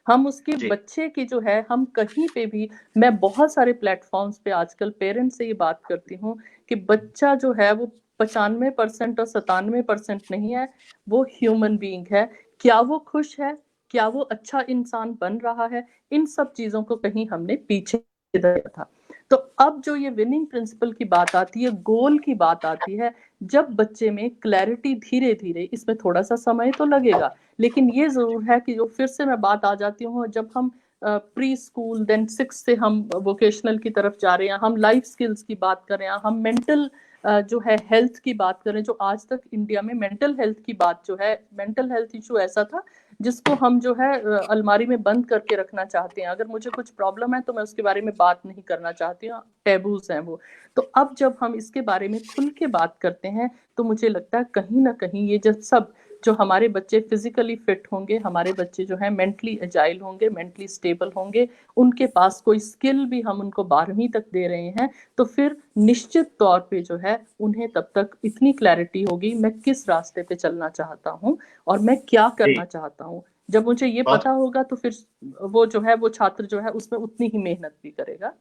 हम उसके जी बच्चे की जो है, हम कहीं पे भी, मैं बहुत सारे प्लेटफॉर्म्स पे आजकल पेरेंट्स से ये बात करती हूँ कि बच्चा जो है वो 95% और 97% नहीं है, वो ह्यूमन बीइंग है। क्या वो खुश है, क्या वो अच्छा इंसान बन रहा है, इन सब चीजों को कहीं हमने पीछे किया था। तो अब जो ये विनिंग प्रिंसिपल की बात आती है, गोल की बात आती है, जब बच्चे में क्लैरिटी, धीरे धीरे, इसमें थोड़ा सा समय तो लगेगा, लेकिन ये जरूर है कि जो फिर से मैं बात आ जाती हूँ, जब हम प्री स्कूल देन 6 से हम वोकेशनल की तरफ जा रहे हैं, हम लाइफ स्किल्स की बात कर रहे हैं, हम मेंटल जो है हेल्थ की बात करें, जो आज तक इंडिया में मेंटल हेल्थ की बात जो है, मेंटल हेल्थ इशू ऐसा था जिसको हम जो है अलमारी में बंद करके रखना चाहते हैं। अगर मुझे कुछ प्रॉब्लम है तो मैं उसके बारे में बात नहीं करना चाहती हूँ, टैबूज हैं वो। तो अब जब हम इसके बारे में खुल के बात करते हैं तो मुझे लगता है कहीं ना कहीं ये जब जो हमारे बच्चे फिजिकली फिट होंगे, हमारे बच्चे जो है मेंटली एजाइल होंगे, मेंटली स्टेबल होंगे, उनके पास कोई स्किल भी हम उनको 12वीं तक दे रहे हैं, तो फिर निश्चित तौर पे जो है उन्हें तब तक इतनी क्लैरिटी होगी मैं किस रास्ते पे चलना चाहता हूँ और मैं क्या करना चाहता हूँ। जब मुझे ये पता होगा तो फिर वो जो है वो छात्र जो है उसमें उतनी ही मेहनत भी करेगा।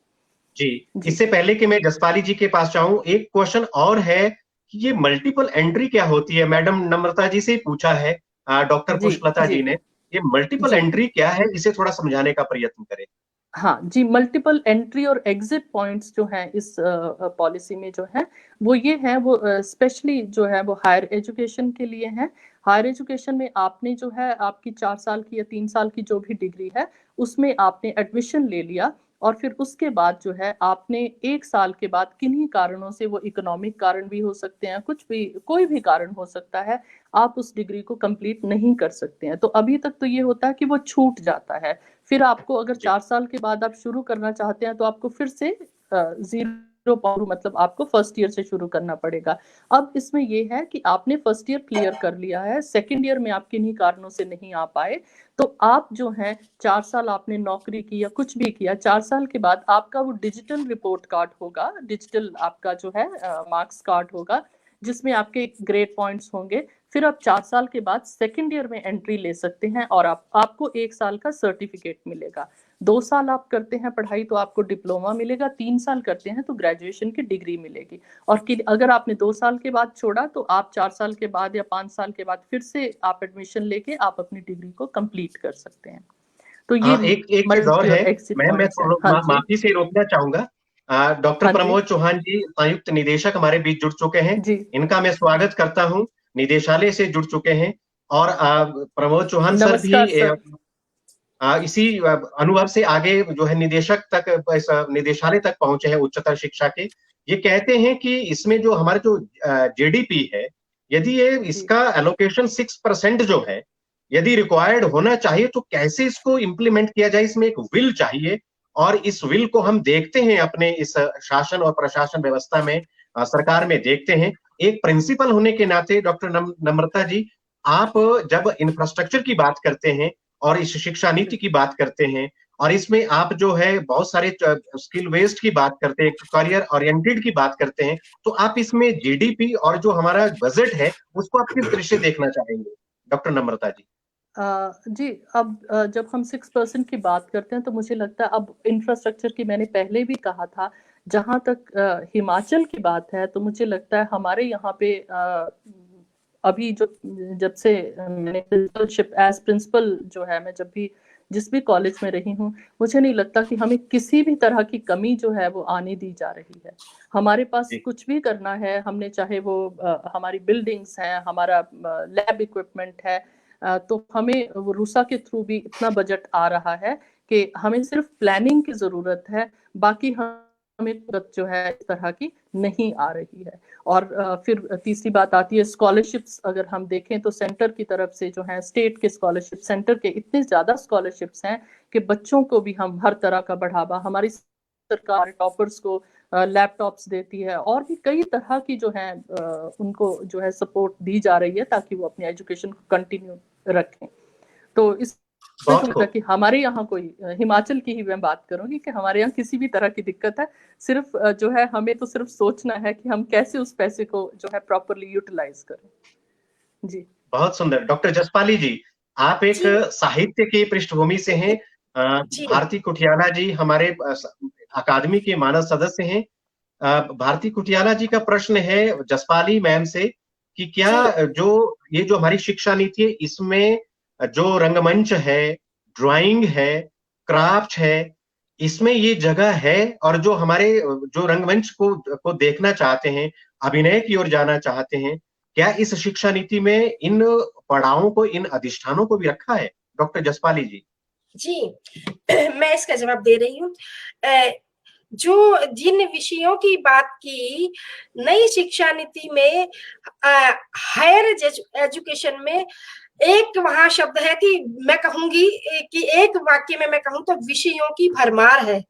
जी, इससे पहले कि मैं जसपाली जी के पास जाऊं, एक क्वेश्चन और है कि ये मल्टीपल एंट्री क्या होती है? मैडम नम्रता जी से ही पूछा है डॉक्टर पुष्पलता जी ने। ये मल्टीपल एंट्री क्या है, इसे थोड़ा समझाने का प्रयत्न करें। हाँ जी, मल्टीपल एंट्री और एग्जिट पॉइंट्स जो हैं इस पॉलिसी में जो है वो ये है, वो स्पेशली जो है वो हायर एजुकेशन के लिए है। हायर एजुकेशन में आपने जो है आपकी 4 साल की या 3 साल की जो भी डिग्री है उसमें आपने एडमिशन ले लिया और फिर उसके बाद जो है आपने 1 साल के बाद किन्हीं कारणों से, वो इकोनॉमिक कारण भी हो सकते हैं, कुछ भी कोई भी कारण हो सकता है, आप उस डिग्री को कंप्लीट नहीं कर सकते हैं। तो अभी तक तो ये होता है कि वो छूट जाता है। फिर आपको अगर 4 साल के बाद आप शुरू करना चाहते हैं तो आपको फिर से 0 मतलब आपको फर्स्ट ईयर से शुरू करना पड़ेगा। अब इसमें ये है कि आपने फर्स्ट ईयर क्लियर कर लिया है, सेकंड ईयर में आप किन्हीं कारणों से नहीं आ पाए, तो आप जो है 4 साल आपने नौकरी की या कुछ भी किया, 4 साल के बाद आपका वो डिजिटल रिपोर्ट कार्ड होगा, डिजिटल आपका जो है मार्क्स कार्ड होगा जिसमें आपके ग्रेड पॉइंट्स होंगे। फिर आप 4 साल के बाद सेकेंड ईयर में एंट्री ले सकते हैं और आपको 1 साल का सर्टिफिकेट मिलेगा। 2 साल आप करते हैं पढ़ाई तो आपको डिप्लोमा मिलेगा, 3 साल करते हैं तो ग्रेजुएशन की डिग्री मिलेगी। और अगर आपने 2 साल के बाद छोड़ा तो आप 4 साल के बाद या 5 साल के बाद फिर से आप एडमिशन लेके आप अपनी डिग्री को कंप्लीट कर सकते हैं। तो ये एक चीज और है, मैं माफी से रोकना चाहूंगा। डॉक्टर प्रमोद चौहान जी संयुक्त निदेशक हमारे बीच जुड़ चुके हैं, इनका मैं स्वागत करता हूं। निदेशालय से जुड़ चुके हैं और प्रमोद चौहान सर भी इसी अनुभव से आगे जो है निदेशक तक, निदेशालय तक पहुंचे हैं उच्चतर शिक्षा के। ये कहते हैं कि इसमें जो हमारे जो जीडीपी है, यदि ये इसका एलोकेशन 6% जो है यदि रिक्वायर्ड होना चाहिए तो कैसे इसको इंप्लीमेंट किया जाए, इसमें एक विल चाहिए। और इस विल को हम देखते हैं अपने इस शासन और प्रशासन व्यवस्था में, सरकार में देखते हैं। एक प्रिंसिपल होने के नाते डॉक्टर नम्रता जी, आप जब इंफ्रास्ट्रक्चर की बात करते हैं और इस शिक्षा नीति की बात करते हैं और इसमें आप जो है बहुत सारे स्किल वेस्ट की बात करते हैं, करियर ओरिएंटेड की बात करते हैं, तो आप इसमें जीडीपी और जो हमारा बजट है उसको आप किस दृष्टि से देखना चाहेंगे डॉक्टर नम्रता जी? जी, अब जब हम 6% की बात करते हैं तो मुझे लगता है, अब इंफ्रास्ट्रक्चर की मैंने पहले भी कहा था, जहां तक हिमाचल की बात है तो मुझे लगता है हमारे यहाँ पे अभी जब से मैंने प्रिंसिपलशिप एज प्रिंसिपल जो है, मैं जब भी जिस भी कॉलेज में रही हूँ, मुझे नहीं लगता कि हमें किसी भी तरह की कमी जो है वो आने दी जा रही है। हमारे पास कुछ भी करना है, हमने चाहे वो हमारी बिल्डिंग्स हैं, हमारा लैब इक्विपमेंट है, तो हमें वो रूसा के थ्रू भी इतना बजट आ रहा है कि हमें सिर्फ प्लानिंग की जरूरत है, बाकी हमें जो है इस तरह की नहीं आ रही है। और फिर तीसरी बात आती है स्कॉलरशिप्स। अगर हम देखें तो सेंटर की तरफ से जो है, स्टेट के स्कॉलरशिप, सेंटर के इतने ज्यादा स्कॉलरशिप्स हैं कि बच्चों को भी हम हर तरह का बढ़ावा, हमारी सरकार टॉपर्स को लैपटॉप्स देती है और भी कई तरह की जो है उनको जो है सपोर्ट दी जा रही है ताकि वो अपनी एजुकेशन को कंटिन्यू रखें। तो इस कि हमारे यहाँ कोई, हिमाचल की ही मैं बात करूंगी कि हमारे यहाँ किसी भी तरह की दिक्कत है, सिर्फ जो है हमें तो सिर्फ सोचना है कि हम कैसे उस पैसे को जो है प्रॉपरली यूटिलाइज करें। जी, बहुत सुंदर। डॉक्टर जसपाली जी, आप एक साहित्य की पृष्ठभूमि से हैं, भारती कुठियाला जी हमारे अकादमी के मानद सदस्य हैं। भारती कुठियाला जी का प्रश्न है जसपाली मैम से कि क्या जो ये जो हमारी शिक्षा नीति है, इसमें जो रंगमंच है, ड्राइंग है, क्राफ्ट है, इसमें ये जगह है? और जो हमारे जो रंगमंच को देखना चाहते हैं, अभिनय की ओर जाना चाहते हैं, क्या इस शिक्षा नीति में इन पड़ावों को, इन अधिष्ठानों को भी रखा है? डॉक्टर जसपाली जी। जी, मैं इसका जवाब दे रही हूँ। जो जिन विषयों की बात की नई शिक्षा नीति में हायर एजुकेशन में एक वहां शब्द है कि मैं कहूंगी कि एक वाक्य में मैं कहूं तो विषयों की भरमार है।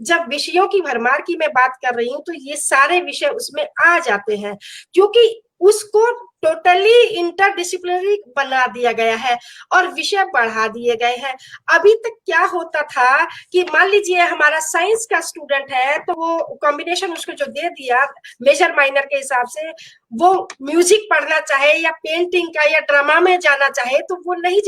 जब विषयों की भरमार की मैं बात कर रही हूं तो ये सारे विषय उसमें आ जाते हैं, क्योंकि उसको टोटली इंटरडिसिप्लिनरी बना दिया गया है और विषय बढ़ा दिए गए हैं। अभी तक क्या होता था कि मान लीजिए हमारा साइंस का स्टूडेंट है तो वो कॉम्बिनेशन उसको जो दे दिया मेजर माइनर के हिसाब से, वो म्यूजिक पढ़ना चाहे या पेंटिंग का या ड्रामा में जाना चाहे तो वो नहीं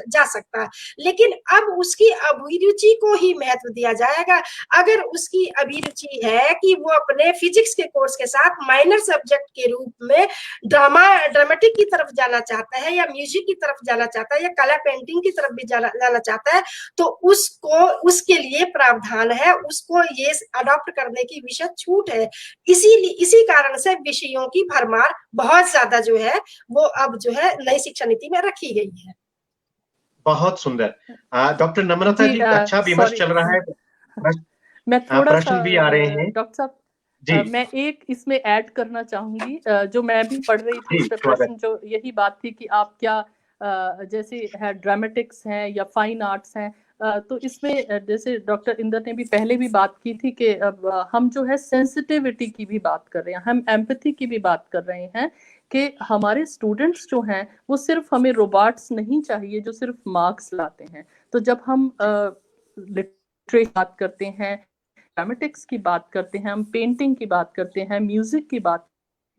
जा सकता। लेकिन अब उसकी अभिरुचि को ही महत्व दिया जाएगा। अगर उसकी अभिरुचि है कि वो अपने फिजिक्स के कोर्स के साथ माइनर सब्जेक्ट के रूप में ड्रामेटिक की तरफ जाना चाहता है या म्यूजिक की तरफ जाना चाहता है या कला पेंटिंग की तरफ भी जाना चाहता है, तो उसको उसके लिए प्रावधान है, उसको ये अडॉप्ट करने की विशेष छूट है। इसी कारण से विषयों की भरमार बहुत ज्यादा जो है वो अब जो है नई शिक्षा नीति में रखी गई है। बहुत सुंदर। डॉक्टर नम्रता जी, अच्छा विमर्श चल रहा है, मैं थोड़ा प्रश्न भी आ रहे हैं डॉक्टर साहब जी। मैं एक इसमें ऐड करना चाहूंगी, जो मैं भी पढ़ रही थी इस पे प्रश्न, जो यही बात थी कि आप क्या जैसे है ड्रामेटिक्स हैं या फाइन आर्ट्स हैं, तो इसमें जैसे डॉक्टर इंदर ने भी पहले भी बात की थी कि अब हम जो है सेंसिटिविटी की भी बात कर रहे हैं, हम एम्पैथी की भी बात कर रहे हैं कि हमारे स्टूडेंट्स जो हैं वो सिर्फ हमें रोबोट्स नहीं चाहिए जो सिर्फ मार्क्स लाते हैं। तो जब हम लिटरेचर बात करते हैं, ड्रामेटिक्स की बात करते हैं, हम पेंटिंग की बात करते हैं, म्यूजिक की बात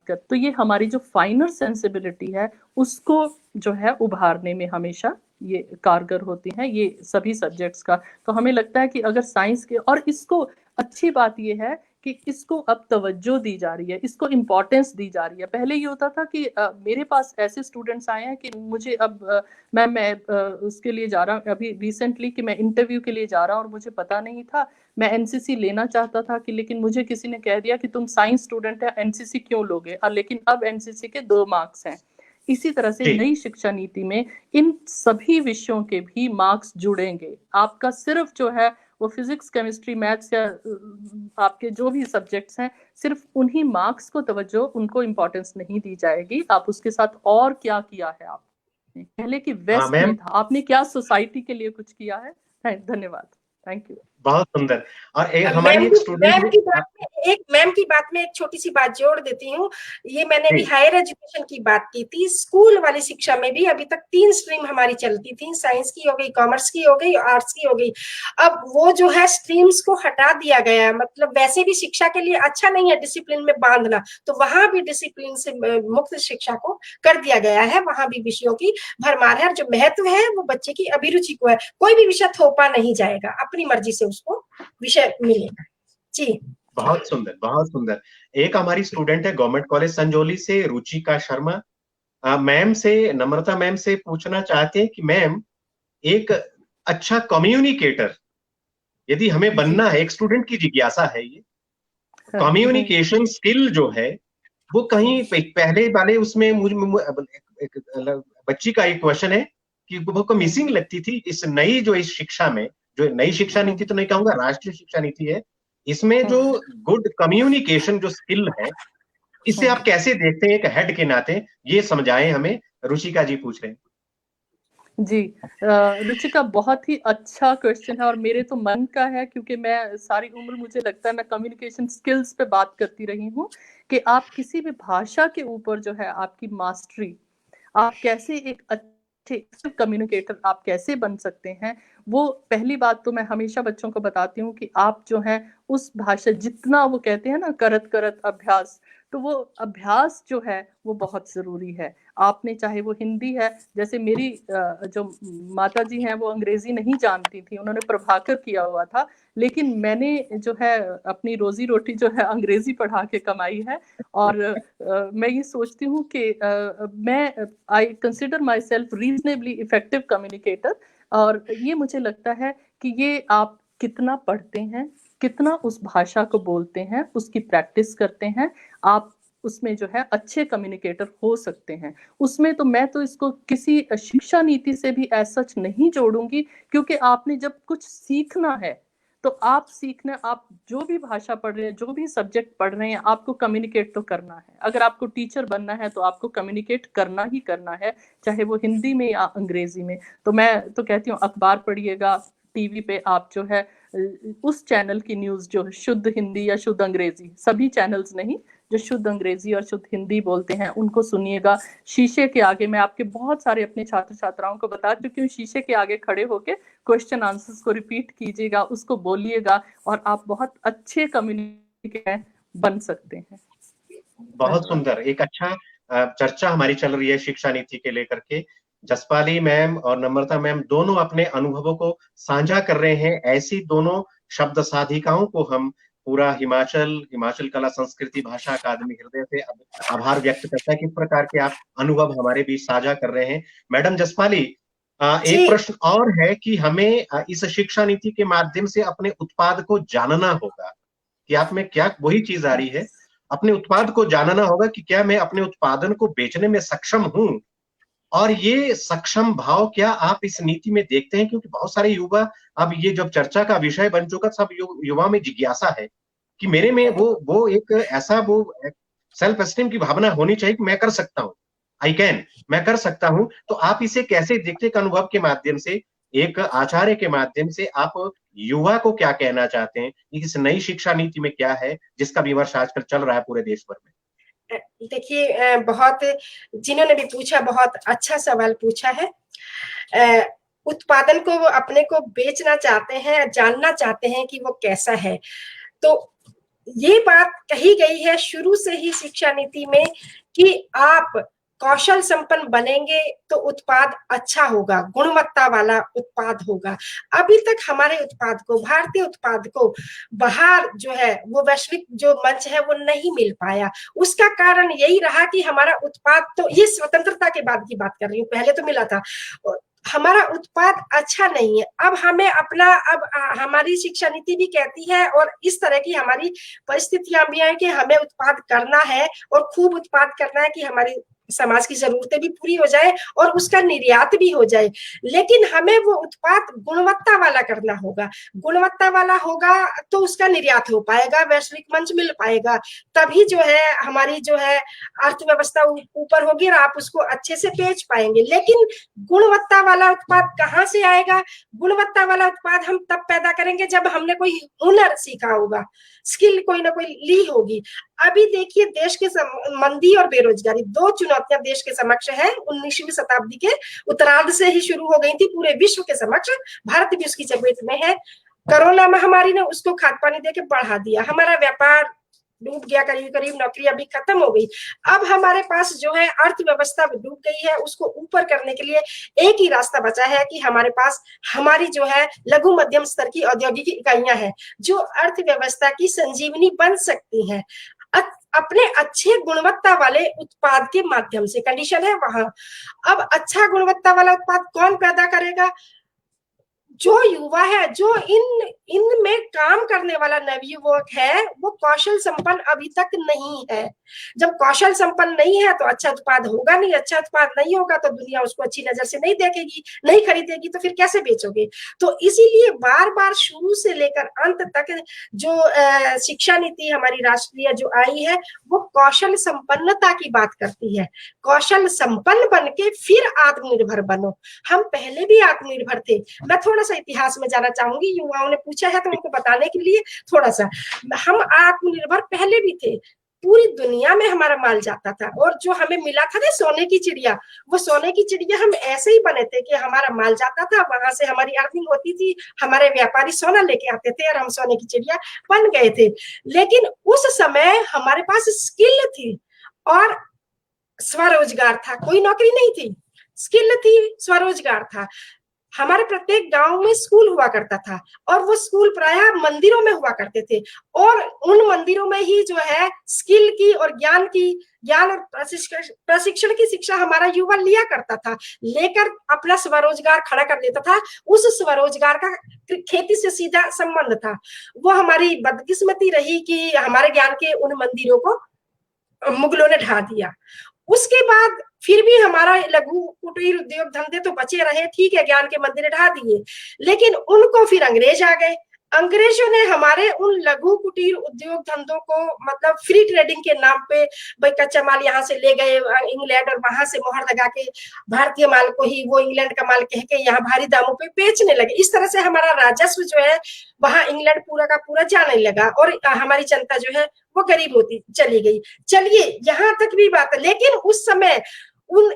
करते, तो ये हमारी जो फाइनर सेंसिबिलिटी है उसको जो है उभारने में हमेशा ये कारगर होती हैं ये सभी सब्जेक्ट्स का। तो हमें लगता है कि अगर साइंस के, और इसको अच्छी बात ये है कि इसको अब तवज्जो दी जा रही है, इसको इम्पोर्टेंस दी जा रही है। पहले ये होता था कि मेरे पास ऐसे स्टूडेंट्स आए हैं कि मुझे अब मैं उसके लिए जा रहा हूँ अभी रिसेंटली कि मैं इंटरव्यू के लिए जा रहा हूँ और मुझे पता नहीं था, मैं एनसीसी लेना चाहता था कि लेकिन मुझे किसी ने कह दिया कि तुम साइंस स्टूडेंट है एनसीसी क्यों लोगे, लेकिन अब एनसीसी के 2 मार्क्स हैं। इसी तरह से नई शिक्षा नीति में इन सभी विषयों के भी मार्क्स जुड़ेंगे। आपका सिर्फ जो है वो फिजिक्स, केमिस्ट्री, मैथ्स या आपके जो भी सब्जेक्ट्स हैं, सिर्फ उन्हीं मार्क्स को तवज्जो, उनको इम्पोर्टेंस नहीं दी जाएगी। आप उसके साथ और क्या किया है आपने, पहले की वेस्ट में था, आपने क्या सोसाइटी के लिए कुछ किया है। धन्यवाद, थैंक यू। बहुत सुंदर। और हमारी एक स्टूडेंट मैम की बात में एक छोटी सी बात जोड़ देती हूँ। ये मैंने भी हायर एजुकेशन की बात की थी, स्कूल वाली शिक्षा में भी अभी तक 3 स्ट्रीम हमारी चलती थी, साइंस की हो गई, कॉमर्स की हो गई, आर्ट्स की हो गई। अब वो जो है स्ट्रीम्स को हटा दिया गया है, मतलब वैसे भी शिक्षा के लिए अच्छा नहीं है डिसिप्लिन में बांधना, तो वहां भी डिसिप्लिन से मुक्त शिक्षा को कर दिया गया है। वहां भी विषयों की भरमार है, जो महत्व है वो बच्चे की अभिरुचि को है। कोई भी विषय थोपा नहीं जाएगा, अपनी मर्जी से उसको विषय मिलेगा। जी, बहुत सुंदर, बहुत सुंदर। एक हमारी स्टूडेंट है गवर्नमेंट कॉलेज संजौली से, रुचिका शर्मा। मैम से, नम्रता मैम से पूछना चाहते हैं कि मैम, एक अच्छा कम्युनिकेटर यदि हमें बनना है, एक स्टूडेंट की जिज्ञासा है ये, कम्युनिकेशन स्किल जो है वो कहीं पहले वाले उसमें एक बच्ची का एक क्वेश्चन है कि वो मिसिंग लगती थी इस नई जो इस शिक्षा में, जो नई शिक्षा नीति तो नहीं कहूंगा, राष्ट्रीय शिक्षा नीति है, इसमें जो गुड कम्युनिकेशन जो स्किल है, इसे आप कैसे देखते हैं एक हेड के नाते, ये समझाएं हमें। रुचिका जी पूछ रहे हैं। जी, रुचिका, बहुत ही अच्छा क्वेश्चन है और मेरे तो मन का है, क्योंकि मैं सारी उम्र, मुझे लगता है मैं कम्युनिकेशन स्किल्स पे बात करती रही हूँ कि आप किसी भी भाषा के ऊपर जो है आपकी मास्टरी, आप कैसे एक अच्छे कम्युनिकेटर आप कैसे बन सकते हैं। वो पहली बात तो मैं हमेशा बच्चों को बताती हूँ कि आप जो है उस भाषा, जितना वो कहते हैं ना करत करत अभ्यास, तो वो अभ्यास जो है वो बहुत जरूरी है। आपने चाहे वो हिंदी है, जैसे मेरी जो माता जी हैं वो अंग्रेजी नहीं जानती थी, उन्होंने प्रभाकर किया हुआ था, लेकिन मैंने जो है अपनी रोजी रोटी जो है अंग्रेजी पढ़ा के कमाई है। और मैं ये सोचती हूँ कि मैं I consider my self reasonably effective communicator. और ये मुझे लगता है कि ये आप कितना पढ़ते हैं, कितना उस भाषा को बोलते हैं, उसकी प्रैक्टिस करते हैं, आप उसमें जो है अच्छे कम्युनिकेटर हो सकते हैं। उसमें तो मैं तो इसको किसी शिक्षा नीति से भी ऐसा सच नहीं जोड़ूंगी, क्योंकि आपने जब कुछ सीखना है तो आप सीखना, आप जो भी भाषा पढ़ रहे हैं, जो भी सब्जेक्ट पढ़ रहे हैं, आपको कम्युनिकेट तो करना है। अगर आपको टीचर बनना है तो आपको कम्युनिकेट करना ही करना है, चाहे वो हिंदी में या अंग्रेजी में। तो मैं तो कहती हूँ अखबार पढ़िएगा, टीवी पे आप जो है उस चैनल की न्यूज जो शुद्ध हिंदी या शुद्ध अंग्रेजी, सभी चैनल्स नहीं, जो शुद्ध अंग्रेजी और शुद्ध हिंदी बोलते हैं उनको सुनिएगा। शीशे के आगे, मैं आपके बहुत सारे अपने छात्र छात्राओं को बता चुकी हूँ, शीशे के आगे खड़े होके क्वेश्चन आंसर्स को रिपीट कीजिएगा, उसको बोलिएगा, और आप बहुत अच्छे कम्युनिकेटर बन सकते हैं। बहुत सुंदर, एक अच्छा चर्चा हमारी चल रही है शिक्षा नीति के लेकर के। जसपाली मैम और नम्रता मैम दोनों अपने अनुभवों को साझा कर रहे हैं। ऐसी दोनों शब्द साधिकाओं को हम पूरा हिमाचल कला संस्कृति भाषा अकादमी हृदय से आभार व्यक्त करता है किस प्रकार के आप अनुभव हमारे बीच साझा कर रहे हैं। मैडम जसपाली, एक प्रश्न और है कि हमें इस शिक्षा नीति के माध्यम से अपने उत्पाद को जानना होगा कि आप में क्या वही चीज आ रही है, अपने उत्पाद को जानना होगा कि क्या मैं अपने उत्पादन को बेचने में सक्षम हूं, और ये सक्षम भाव क्या आप इस नीति में देखते हैं? क्योंकि बहुत सारे युवा, अब ये जब चर्चा का विषय बन चुका, सब युवा में जिज्ञासा है कि मेरे में वो एक ऐसा वो सेल्फ एस्टीम की भावना होनी चाहिए कि मैं कर सकता हूँ, मैं कर सकता हूँ। तो आप इसे कैसे देखते हैं? अनुभव के माध्यम से, एक आचार्य के माध्यम से आप युवा को क्या कहना चाहते हैं? इस नई शिक्षा नीति में क्या है जिसका विमर्श आजकल चल रहा है पूरे देश भर में? देखिए, बहुत जिन्होंने भी पूछा बहुत अच्छा सवाल पूछा है। उत्पादन को वो अपने को बेचना चाहते हैं, जानना चाहते हैं कि वो कैसा है। तो ये बात कही गई है शुरू से ही शिक्षा नीति में कि आप कौशल संपन्न बनेंगे तो उत्पाद अच्छा होगा, गुणवत्ता वाला उत्पाद होगा। अभी तक हमारे उत्पाद को, भारतीय उत्पाद को बाहर जो है वो वैश्विक जो मंच है वो नहीं मिल पाया। उसका कारण यही रहा कि हमारा उत्पाद, तो ये स्वतंत्रता के बाद की बात कर रही हूँ, पहले तो मिला था, हमारा उत्पाद अच्छा नहीं है। अब हमें अपना, अब हमारी शिक्षा नीति भी कहती है और इस तरह की हमारी परिस्थितियां भी हैं कि हमें उत्पाद करना है और खूब उत्पाद करना है कि हमारी समाज की जरूरतें भी पूरी हो जाए और उसका निर्यात भी हो जाए। लेकिन हमें वो उत्पाद गुणवत्ता वाला करना होगा। गुणवत्ता वाला होगा तो उसका निर्यात हो पाएगा, वैश्विक मंच मिल पाएगा, तभी जो है हमारी जो है अर्थव्यवस्था ऊपर होगी और आप उसको अच्छे से बेच पाएंगे। लेकिन गुणवत्ता वाला उत्पाद कहाँ से आएगा? गुणवत्ता वाला उत्पाद हम तब पैदा करेंगे जब हमने कोई हुनर सीखा होगा, स्किल कोई ना कोई ली होगी। अभी देखिए, देश के मंदी और बेरोजगारी, दो चुनौतियां देश के समक्ष है। 19वीं शताब्दी के उत्तरार्ध से ही शुरू हो गई थी पूरे विश्व के समक्ष, भारत भी उसकी चपेट में है। कोरोना महामारी ने उसको खाद पानी देके बढ़ा दिया, हमारा व्यापार डूब गया, करीब करीब नौकरियां भी खत्म हो गई। अब हमारे पास जो है अर्थव्यवस्था डूब गई है, उसको ऊपर करने के लिए एक ही रास्ता बचा है कि हमारे पास हमारी जो है लघु मध्यम स्तर की औद्योगिक इकाइयां हैं जो अर्थव्यवस्था की संजीवनी बन सकती हैं अपने अच्छे गुणवत्ता वाले उत्पाद के माध्यम से। कंडीशन है वहां। अब अच्छा गुणवत्ता वाला उत्पाद कौन पैदा करेगा? जो युवा है, जो इनमें काम करने वाला नवयुवक है, वो कौशल संपन्न अभी तक नहीं है। जब कौशल संपन्न नहीं है तो अच्छा उत्पाद होगा नहीं, अच्छा उत्पाद नहीं होगा तो दुनिया उसको अच्छी नजर से नहीं देखेगी, नहीं खरीदेगी, तो फिर कैसे बेचोगे? तो इसीलिए बार बार शुरू से लेकर अंत तक जो शिक्षा नीति हमारी राष्ट्रीय जो आई है वो कौशल संपन्नता की बात करती है। कौशल संपन्न बन के फिर आत्मनिर्भर बनो। हम पहले भी आत्मनिर्भर थे। मैं थोड़ा इतिहास में जाना चाहूंगी, युवाओं ने पूछा है तो उनको बताने के लिए थोड़ा सा। हम आत्मनिर्भर पहले भी थे, पूरी दुनिया में हमारा माल जाता था और जो हमें मिला था ना सोने की चिड़िया, वो सोने की चिड़िया हम ऐसे ही बने थे कि हमारा माल जाता था, वहां से हमारी अर्निंग होती थी, हमारे व्यापारी सोना लेके आते थे और हम सोने की चिड़िया बन गए थे। लेकिन उस समय हमारे पास स्किल थी और स्वरोजगार था, कोई नौकरी नहीं थी, स्किल थी, स्वरोजगार था। हमारे प्रत्येक गांव में स्कूल हुआ करता था और वो स्कूल प्रायः मंदिरों में हुआ करते थे और उन मंदिरों में ही जो है स्किल की और ज्ञान और प्रशिक्षण की शिक्षा हमारा युवा लिया करता था, लेकर अपना स्वरोजगार खड़ा कर देता था। उस स्वरोजगार का खेती से सीधा संबंध था। वो हमारी बदकिस्मती रही कि हमारे ज्ञान के उन मंदिरों को मुगलों ने ढा दिया। उसके बाद फिर भी हमारा लघु कुटीर उद्योग धंधे तो बचे रहे, ठीक है, ज्ञान के मंदिर ढा दिए, लेकिन उनको फिर अंग्रेज आ गए। अंग्रेजों ने हमारे उन लघु कुटीर उद्योग धंधों को मतलब फ्री ट्रेडिंग के नाम पे भाई कच्चा माल यहाँ से ले गए इंग्लैंड और वहां से मोहर लगा के भारतीय माल को ही वो इंग्लैंड का माल कह के यहाँ भारी दामों पे बेचने लगे। इस तरह से हमारा राजस्व जो है वहां इंग्लैंड पूरा का पूरा जाने लगा और हमारी जनता जो है वो गरीब होती चली गई। चलिए यहाँ तक भी बात है, लेकिन उस समय उन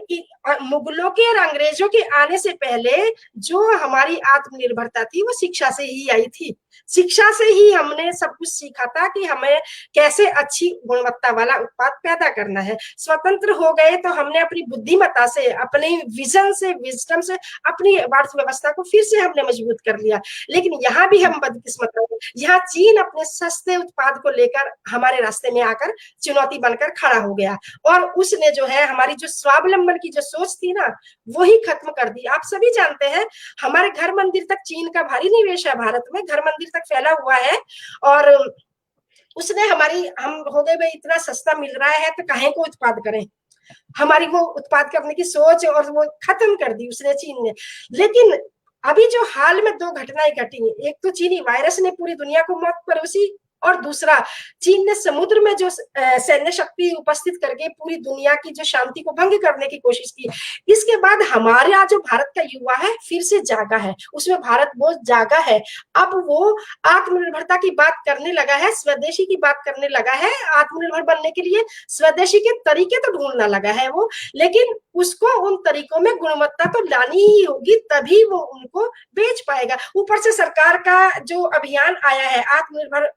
मुगलों के और अंग्रेजों के आने से पहले जो हमारी आत्मनिर्भरता थी वो शिक्षा से ही आई थी। शिक्षा से ही हमने सब कुछ सीखा था कि हमें कैसे अच्छी गुणवत्ता वाला उत्पाद पैदा करना है। स्वतंत्र हो गए तो हमने अपनी बुद्धिमत्ता से, अपने विजन से, विजडम से अपनी अर्थव्यवस्था को फिर से हमने मजबूत कर लिया। लेकिन यहाँ भी हम बदकिस्मत रहे, यहाँ चीन अपने सस्ते उत्पाद को लेकर हमारे रास्ते में आकर चुनौती बनकर खड़ा हो गया और उसने जो है हमारी जो स्वावलंबन की जो सोच थी ना वही खत्म कर दी। आप सभी जानते हैं हमारे घर मंदिर तक चीन का भारी निवेश है, भारत में घर मंदिर तक फैला हुआ है और उसने हम हो गए भाई इतना सस्ता मिल रहा है तो काहे को उत्पाद करें, हमारी वो उत्पाद करने की सोच और वो खत्म कर दी उसने चीन ने। लेकिन अभी जो हाल में 2 घटनाएं घटी, एक तो चीनी वायरस ने पूरी दुनिया को मौत परोसी और दूसरा चीन ने समुद्र में जो सैन्य शक्ति उपस्थित करके पूरी दुनिया की जो शांति को भंग करने की कोशिश की। इसके बाद हमारा जो भारत का युवा है फिर से जागा है, उसमें भारत बहुत जागा है। अब वो आत्मनिर्भरता की बात करने लगा है, स्वदेशी की बात करने लगा है, आत्मनिर्भर बनने के लिए स्वदेशी के तरीके तो ढूंढना लगा है वो, लेकिन उसको उन तरीकों में गुणवत्ता तो लानी ही होगी तभी वो उनको बेच पाएगा। ऊपर से सरकार का जो अभियान आया है आत्मनिर्भर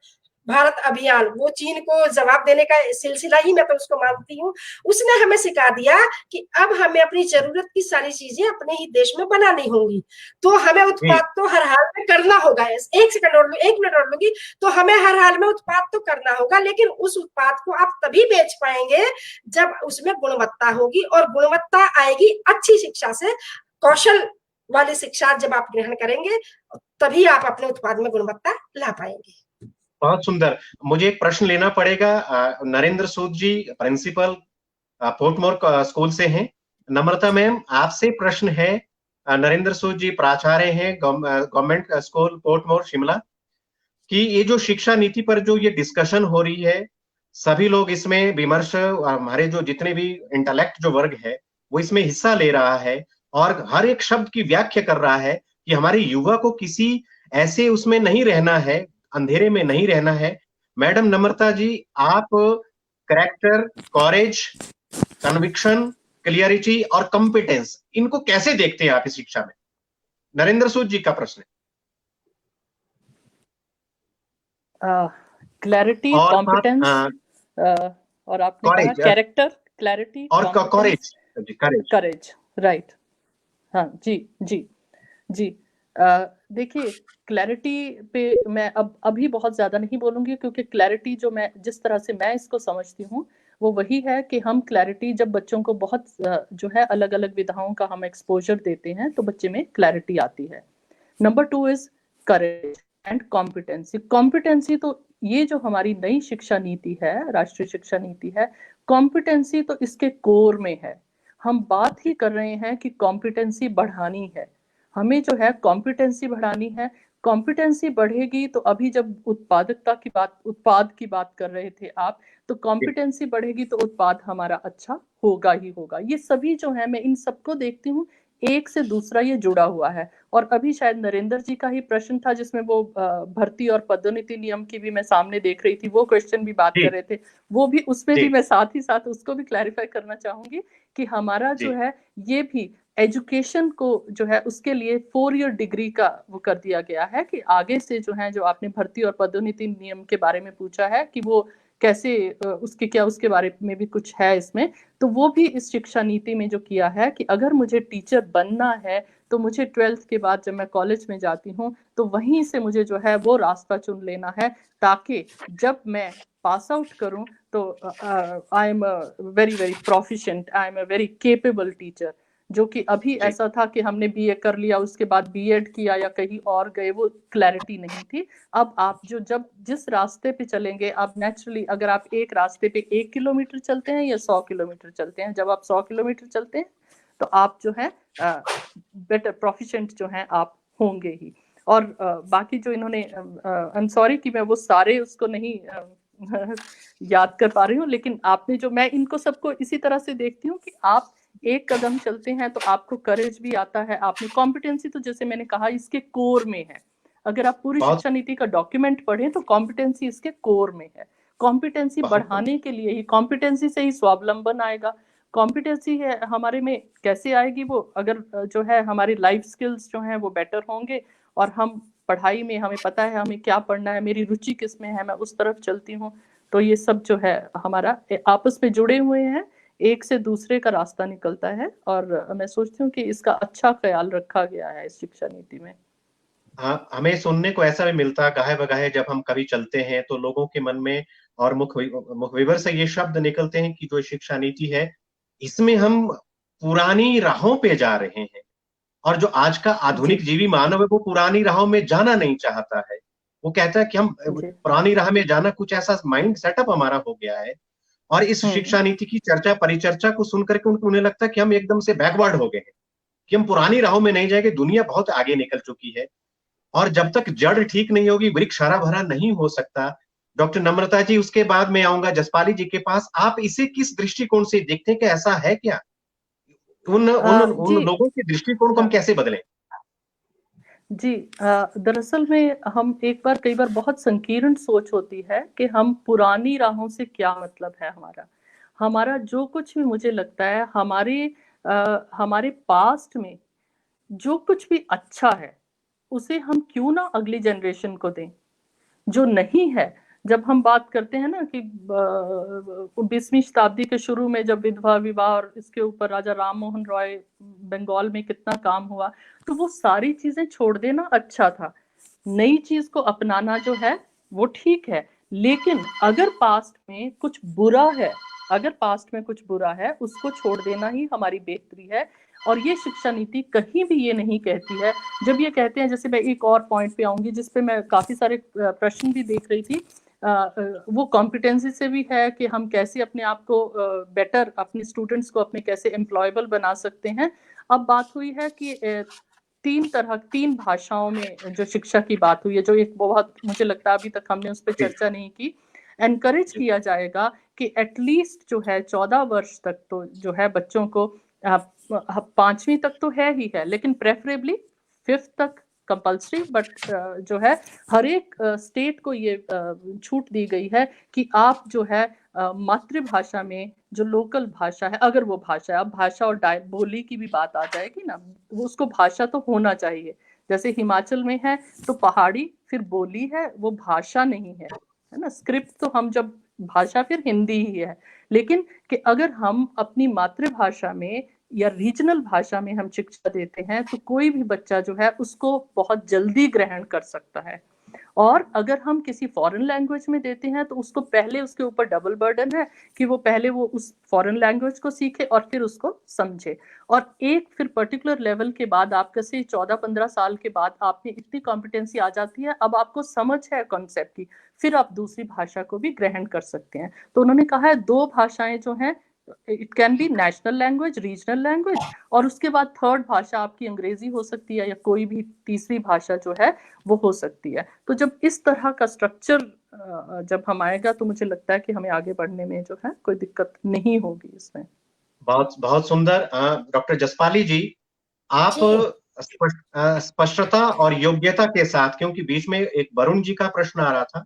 भारत अभियान, वो चीन को जवाब देने का सिलसिला ही मैं तो उसको मानती हूँ। उसने हमें सिखा दिया कि अब हमें अपनी जरूरत की सारी चीजें अपने ही देश में बनानी होंगी, तो हमें उत्पाद तो हर हाल में करना होगा। 1 मिनट और लूंगी, तो हमें हर हाल में उत्पाद तो करना होगा, लेकिन उस उत्पाद को आप तभी बेच पाएंगे जब उसमें गुणवत्ता होगी और गुणवत्ता आएगी अच्छी शिक्षा से। कौशल वाली शिक्षा जब आप ग्रहण करेंगे तभी आप अपने उत्पाद में गुणवत्ता ला पाएंगे। बहुत सुंदर। मुझे एक प्रश्न लेना पड़ेगा। नरेंद्र सूद जी प्रिंसिपल पोर्टमोर स्कूल से हैं। नम्रता मैम आपसे प्रश्न है। नरेंद्र सूद जी प्राचार्य हैं गवर्नमेंट स्कूल पोर्टमोर शिमला, कि ये जो शिक्षा नीति पर जो ये डिस्कशन हो रही है, सभी लोग इसमें विमर्श, हमारे जो जितने भी इंटेलेक्ट जो वर्ग है वो इसमें हिस्सा ले रहा है और हर एक शब्द की व्याख्या कर रहा है कि हमारे युवा को किसी ऐसे उसमें नहीं रहना है, अंधेरे में नहीं रहना है। मैडम नम्रता जी, आप कैरेक्टर, कॉरेज, कन्विक्शन, क्लियरिटी और कॉम्पिटेंस, इनको कैसे देखते हैं आप इस शिक्षा में? नरेंद्र सूद जी का प्रश्न है। क्लैरिटी, कॉम्पिटेंस और आपने कहा कैरेक्टर, क्लैरिटी और कॉरेज, करेज, राइट। हाँ जी। देखिए क्लैरिटी पे मैं अब अभी बहुत ज्यादा नहीं बोलूंगी, क्योंकि क्लैरिटी जो मैं जिस तरह से मैं इसको समझती हूँ वो वही है कि हम क्लैरिटी जब बच्चों को बहुत जो है अलग अलग विधाओं का हम एक्सपोजर देते हैं तो बच्चे में क्लैरिटी आती है। Number 2 is courage and competency. Competency तो ये जो हमारी नई शिक्षा नीति है, राष्ट्रीय शिक्षा नीति है, कॉम्पिटेंसी तो इसके कोर में है। हम बात ही कर रहे हैं कि कॉम्पिटेंसी बढ़ानी है, हमें जो है कॉम्पिटेंसी बढ़ानी है। कॉम्पिटेंसी बढ़ेगी तो अभी जब उत्पादकता की बात, उत्पाद की बात कर रहे थे आप, तो कॉम्पिटेंसी बढ़ेगी तो उत्पाद हमारा अच्छा होगा ही होगा। ये सभी जो है मैं इन सबको देखती हूँ, एक से दूसरा ये जुड़ा हुआ है। और अभी शायद नरेंद्र जी का ही प्रश्न था जिसमें वो भर्ती और पदोन्नति नियम की भी मैं सामने देख रही थी, वो क्वेश्चन भी बात कर रहे थे, वो भी उसमें भी मैं साथ ही साथ उसको भी क्लैरिफाई करना चाहूंगी कि हमारा जो है ये भी एजुकेशन को जो है उसके लिए 4 ईयर डिग्री का वो कर दिया गया है कि आगे से जो है, जो आपने भर्ती और पदोन्नति नियम के बारे में पूछा है कि वो कैसे उसके क्या उसके बारे में भी कुछ है इसमें, तो वो भी इस शिक्षा नीति में जो किया है कि अगर मुझे टीचर बनना है तो मुझे 12th के बाद जब मैं कॉलेज में जाती हूँ तो वहीं से मुझे जो है वो रास्ता चुन लेना है, ताकि जब मैं पास आउट करूं तो I am very very proficient, I am a very capable teacher. जो कि अभी ऐसा था कि हमने बीए कर लिया उसके बाद बीएड किया या कहीं और गए, वो क्लैरिटी नहीं थी। अब आप जब जिस रास्ते पे चलेंगे, आप नेचुरली अगर आप एक रास्ते पे 1 किलोमीटर चलते हैं या 100 किलोमीटर चलते हैं, जब आप 100 किलोमीटर चलते हैं तो आप जो है बेटर प्रोफिशिएंट जो है आप होंगे ही। और बाकी जो इन्होंने आई एम सॉरी कि मैं वो सारे उसको नहीं याद कर पा रही हूँ, लेकिन आपने जो, मैं इनको सबको इसी तरह से देखती हूँ कि आप एक कदम चलते हैं तो आपको करेज भी आता है, आपने कॉम्पिटेंसी, तो जैसे मैंने कहा इसके कोर में है। अगर आप पूरी शिक्षा नीति का डॉक्यूमेंट पढ़ें तो कॉम्पिटेंसी इसके कोर में है। कॉम्पिटेंसी बढ़ाने के लिए ही, कॉम्पिटेंसी से ही स्वावलंबन आएगा। कॉम्पिटेंसी है हमारे में कैसे आएगी वो, अगर जो है हमारी लाइफ स्किल्स जो हैं वो बेटर होंगे, और हम पढ़ाई में, हमें पता है हमें क्या पढ़ना है, मेरी रुचि किस में है, मैं उस तरफ चलती हूँ, तो ये सब जो है हमारा आपस में जुड़े हुए हैं, एक से दूसरे का रास्ता निकलता है। और मैं सोचती हूँ कि इसका अच्छा ख्याल रखा गया है इस शिक्षा नीति में। हाँ, हमें सुनने को ऐसा भी मिलता गाहे बगाहे जब हम कभी चलते हैं तो लोगों के मन में और मुखविवर से ये शब्द निकलते हैं कि जो शिक्षा नीति है इसमें हम पुरानी राहों पे जा रहे हैं, और जो आज का आधुनिक जीवी मानव है वो पुरानी राहों में जाना नहीं चाहता है। वो कहता है कि हम पुरानी राह में जाना, कुछ ऐसा माइंड सेटअप हमारा हो गया है। और इस शिक्षा नीति की चर्चा परिचर्चा को सुनकर के उन्हें लगता है कि हम एकदम से बैकवर्ड हो गए हैं, कि हम पुरानी राहों में नहीं जाएंगे, दुनिया बहुत आगे निकल चुकी है। और जब तक जड़ ठीक नहीं होगी वृक्ष हरा भरा नहीं हो सकता। डॉक्टर नम्रता जी, उसके बाद मैं आऊंगा जसपाली जी के पास। आप इसे किस दृष्टिकोण से देखते हैं कि ऐसा है क्या? उन लोगों के दृष्टिकोण को हम कैसे बदलें? जी, दरअसल में हम कई बार बहुत संकीर्ण सोच होती है कि हम पुरानी राहों से क्या मतलब है हमारा जो कुछ भी, मुझे लगता है हमारे पास्ट में जो कुछ भी अच्छा है उसे हम क्यों ना अगली जनरेशन को दें। जो नहीं है, जब हम बात करते हैं ना कि 20वीं शताब्दी के शुरू में जब विधवा विवाह और इसके ऊपर राजा राम मोहन रॉय बंगाल में कितना काम हुआ, तो वो सारी चीजें छोड़ देना अच्छा था, नई चीज को अपनाना जो है वो ठीक है। लेकिन अगर पास्ट में कुछ बुरा है उसको छोड़ देना ही हमारी बेहतरी है। और ये शिक्षा नीति कहीं भी ये नहीं कहती है। जब ये कहते हैं, जैसे मैं एक और पॉइंट पे आऊंगी जिसपे मैं काफी सारे प्रश्न भी देख रही थी, वो कॉम्पिटेंसी से भी है कि हम कैसे अपने आप को बेटर, अपने स्टूडेंट्स को अपने कैसे एम्प्लॉयबल बना सकते हैं। अब बात हुई है कि 3 भाषाओं में जो शिक्षा की बात हुई है, जो एक बहुत, मुझे लगता है अभी तक हमने उस पर चर्चा नहीं की। एनकरेज किया जाएगा कि एटलीस्ट जो है 14 वर्ष तक तो जो है बच्चों को 5वीं तक तो है ही है, लेकिन प्रेफरेबली 5th तक कंपल्सरी, बट जो है हर एक स्टेट को ये छूट दी गई है कि आप जो है मातृभाषा में, जो लोकल भाषा है, अगर वो भाषा है, अब भाषा और बोली की भी बात आ जाएगी ना, उसको भाषा तो होना चाहिए। जैसे हिमाचल में है तो पहाड़ी फिर बोली है, वो भाषा नहीं है ना। स्क्रिप्ट तो हम जब भाषा फिर हिंदी ही है, लेकिन कि अगर हम अपनी मातृभाषा में या रीजनल भाषा में हम शिक्षा देते हैं तो कोई भी बच्चा जो है उसको बहुत जल्दी ग्रहण कर सकता है। और अगर हम किसी फॉरेन लैंग्वेज में देते हैं तो उसको पहले, उसके ऊपर डबल बर्डन है कि वो पहले वो उस फॉरेन लैंग्वेज को सीखे और फिर उसको समझे। और एक फिर पर्टिकुलर लेवल के बाद, आपके से 14-15 साल के बाद आप में इतनी कॉम्पिटेंसी आ जाती है, अब आपको समझ है कॉन्सेप्ट की, फिर आप दूसरी भाषा को भी ग्रहण कर सकते हैं। तो उन्होंने कहा है 2 भाषाएं जो हैं, it can be national language, regional language, और उसके बाद 3rd भाषा आपकी अंग्रेजी हो सकती है या कोई भी तीसरी भाषा जो है वो हो सकती है। तो जब इस तरह का स्ट्रक्चर जब हम आएगा तो मुझे लगता है कि हमें आगे बढ़ने में जो है कोई दिक्कत नहीं होगी इसमें। बहुत बहुत सुंदर। डॉक्टर जसपाली जी, आप स्पष्टता और योग्यता के साथ, क्योंकि बीच में एक वरुण जी का प्रश्न आ रहा था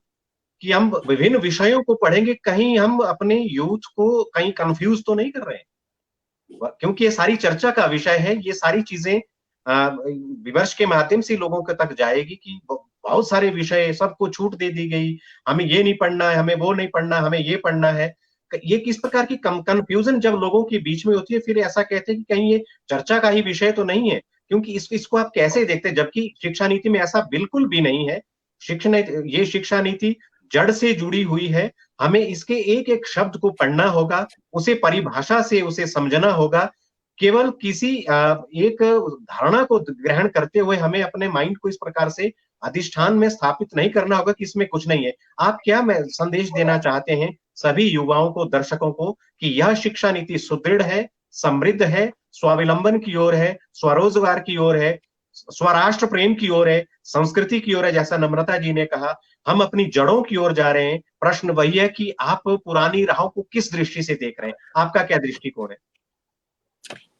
कि हम विभिन्न विषयों को पढ़ेंगे, कहीं हम अपने यूथ को कहीं कंफ्यूज तो नहीं कर रहे हैं, क्योंकि ये सारी चर्चा का विषय है। ये सारी चीजें विमर्श के माध्यम से लोगों के तक जाएगी कि बहुत सारे विषय सबको छूट दे दी गई, हमें ये नहीं पढ़ना है, हमें वो नहीं पढ़ना, हमें ये पढ़ना है। ये किस प्रकार की कंफ्यूजन जब लोगों के बीच में होती है, फिर ऐसा कहते हैं कि कहीं ये चर्चा का ही विषय तो नहीं है। क्योंकि इसको आप कैसे देखते हैं, जबकि शिक्षा नीति में ऐसा बिल्कुल भी नहीं है। ये शिक्षा नीति जड़ से जुड़ी हुई है। हमें इसके एक एक शब्द को पढ़ना होगा, उसे परिभाषा से उसे समझना होगा। केवल किसी एक धारणा को ग्रहण करते हुए हमें अपने माइंड को इस प्रकार से अधिष्ठान में स्थापित नहीं करना होगा कि इसमें कुछ नहीं है। आप क्या संदेश देना चाहते हैं सभी युवाओं को, दर्शकों को, कि यह शिक्षा नीति सुदृढ़ है, समृद्ध है, स्वावलंबन की ओर है, स्वरोजगार की ओर है, स्वराष्ट्र प्रेम की ओर है, संस्कृति की ओर है, जैसा नम्रता जी ने कहा, हम अपनी जड़ों की ओर जा रहे हैं। प्रश्न वही है कि आप पुरानी राहों को किस दृष्टि से देख रहे हैं, आपका क्या दृष्टिकोण है?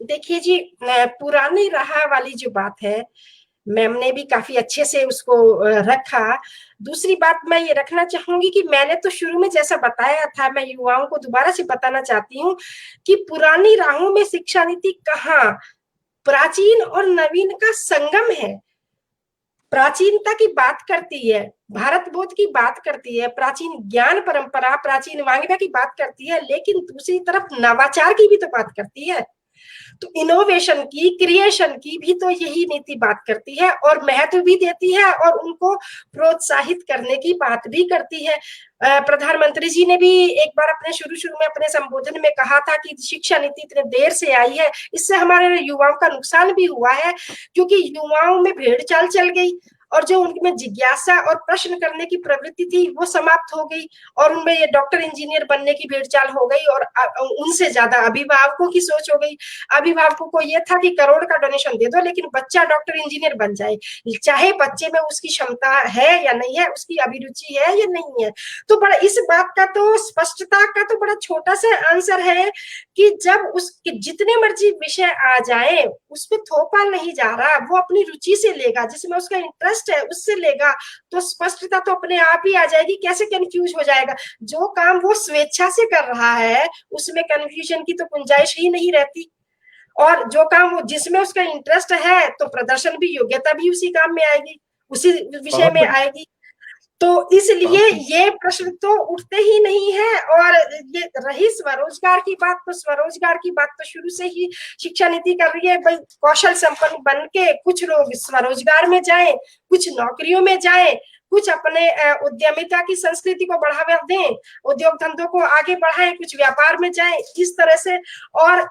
देखिए जी, पुरानी राह वाली जो बात है, मैम ने भी काफी अच्छे से उसको रखा। दूसरी बात मैं ये रखना चाहूंगी कि मैंने तो शुरू में जैसा बताया था, मैं युवाओं को दोबारा से बताना चाहती हूँ कि पुरानी राहों में शिक्षा नीति कहाँ प्राचीन और नवीन का संगम है। प्राचीनता की बात करती है, भारत बोध की बात करती है, प्राचीन ज्ञान परंपरा, प्राचीन वांग्मय की बात करती है, लेकिन दूसरी तरफ नवाचार की भी तो बात करती है। तो इनोवेशन की, क्रिएशन की भी तो यही नीति बात करती है और महत्व भी देती है और उनको प्रोत्साहित करने की बात भी करती है। प्रधानमंत्री जी ने भी एक बार अपने शुरू में अपने संबोधन में कहा था कि शिक्षा नीति इतने देर से आई है, इससे हमारे युवाओं का नुकसान भी हुआ है, क्योंकि युवाओं में भेड़ चाल चल गई और जो उनमें जिज्ञासा और प्रश्न करने की प्रवृत्ति थी वो समाप्त हो गई और उनमें ये डॉक्टर इंजीनियर बनने की भेड़चाल हो गई और उनसे ज्यादा अभिभावकों की सोच हो गई। अभिभावकों को ये था कि करोड़ का डोनेशन दे दो लेकिन बच्चा डॉक्टर इंजीनियर बन जाए, चाहे बच्चे में उसकी क्षमता है या नहीं है, उसकी अभिरुचि है या नहीं है। तो बड़ा इस बात का तो स्पष्टता का तो बड़ा छोटा सा आंसर है कि जब उसके जितने मर्जी विषय आ जाए उस पर थोपा नहीं जा रहा, वो अपनी रुचि से लेगा, जिसमें उसका इंटरेस्ट है उससे लेगा, तो स्पष्टता तो अपने आप ही आ जाएगी। कैसे कंफ्यूज हो जाएगा? जो काम वो स्वेच्छा से कर रहा है उसमें कंफ्यूजन की तो गुंजाइश ही नहीं रहती, और जो काम वो जिसमें उसका इंटरेस्ट है तो प्रदर्शन भी, योग्यता भी उसी काम में आएगी, उसी विषय में आएगी। तो इसलिए ये प्रश्न तो उठते ही नहीं है। और ये रही स्वरोजगार की बात, तो स्वरोजगार की बात तो शुरू से ही शिक्षा नीति कर रही है, भाई कौशल संपन्न बन के कुछ लोग स्वरोजगार में जाएं, कुछ नौकरियों में जाएं, कुछ अपने उद्यमिता की संस्कृति को बढ़ावा दें, उद्योग धंधों को आगे बढ़ाएं, कुछ व्यापार में जाएं, इस तरह से। और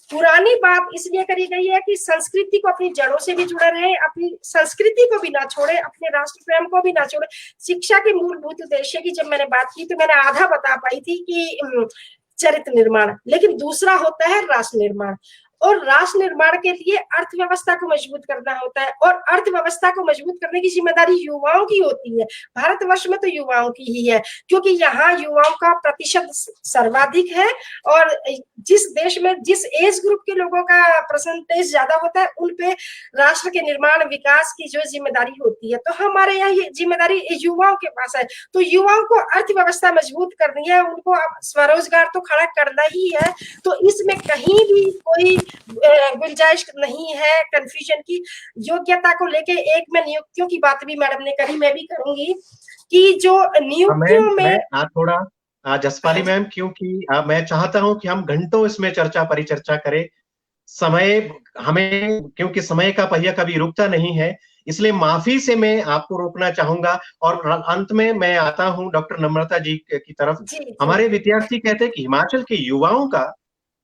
पुरानी बात इसलिए करी गई है कि संस्कृति को, अपनी जड़ों से भी जुड़े रहे, अपनी संस्कृति को भी ना छोड़े, अपने राष्ट्र प्रेम को भी ना छोड़े। शिक्षा के मूलभूत उद्देश्य की जब मैंने बात की तो मैंने आधा बता पाई थी कि चरित्र निर्माण, लेकिन दूसरा होता है राष्ट्र निर्माण। और राष्ट्र निर्माण के लिए अर्थव्यवस्था को मजबूत करना होता है और अर्थव्यवस्था को मजबूत करने की जिम्मेदारी युवाओं की होती है। भारतवर्ष में तो युवाओं की ही है, क्योंकि यहाँ युवाओं का प्रतिशत सर्वाधिक है और जिस देश में जिस एज ग्रुप के लोगों का परसेंटेज ज्यादा होता है उन पे राष्ट्र के निर्माण विकास की जो जिम्मेदारी होती है, तो हमारे यहाँ ये जिम्मेदारी युवाओं के पास है। तो युवाओं को अर्थव्यवस्था मजबूत करनी है, उनको स्वरोजगार तो खड़ा करना ही है। तो इसमें कहीं भी कोई गुंजाइश नहीं है कंफ्यूजन की। योग्यता को लेके एक में नियुक्तियों की बात भी मैडम ने करी, मैं भी करूंगी कि जो नियुक्तियों में थोड़ा जसपाली मैम, क्योंकि मैं चाहता हूं कि हम घंटों इसमें परिचर्चा करें, समय हमें, क्योंकि समय का पहिया कभी रुकता नहीं है, इसलिए माफी से मैं आपको रोकना चाहूंगा। और अंत में मैं आता हूं डॉक्टर नम्रता जी की तरफ। हमारे विद्यार्थी कहते हैं कि हिमाचल के युवाओं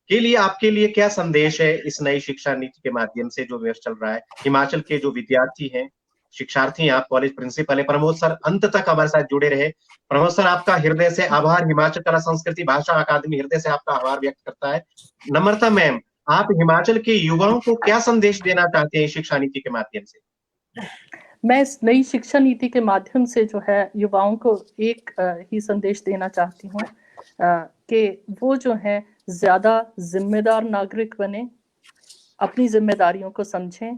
के लिए आपके लिए क्या संदेश है इस नई शिक्षा नीति के माध्यम से जो वर्ष चल रहा है? हिमाचल के जो विद्यार्थी हैं, शिक्षार्थी हैं, आप कॉलेज प्रिंसिपल है, प्रमोद सर अंत तक हमारे साथ जुड़े रहे। प्रमोद सर, आपका हृदय से आभार। हिमाचल कला संस्कृति भाषा अकादमी हृदय से आपका आभार व्यक्त करता है। नम्रता मैम, आप हिमाचल के युवाओं को क्या संदेश देना चाहते हैं शिक्षा नीति के माध्यम से? मैं इस नई शिक्षा नीति के माध्यम से जो है युवाओं को एक ही संदेश देना चाहती हूँ कि वो जो है ज्यादा जिम्मेदार नागरिक बने, अपनी जिम्मेदारियों को समझें,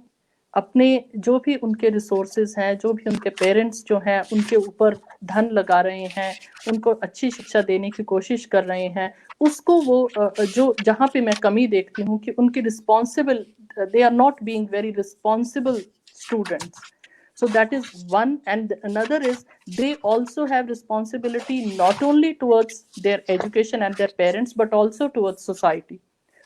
अपने जो भी उनके रिसोर्सेज हैं, जो भी उनके पेरेंट्स जो हैं उनके ऊपर धन लगा रहे हैं, उनको अच्छी शिक्षा देने की कोशिश कर रहे हैं, उसको वो जो जहाँ पे मैं कमी देखती हूँ कि उनकी responsible, they are not being very responsible students. So that is one, and another is they also have responsibility not only towards their education and their parents but also towards society,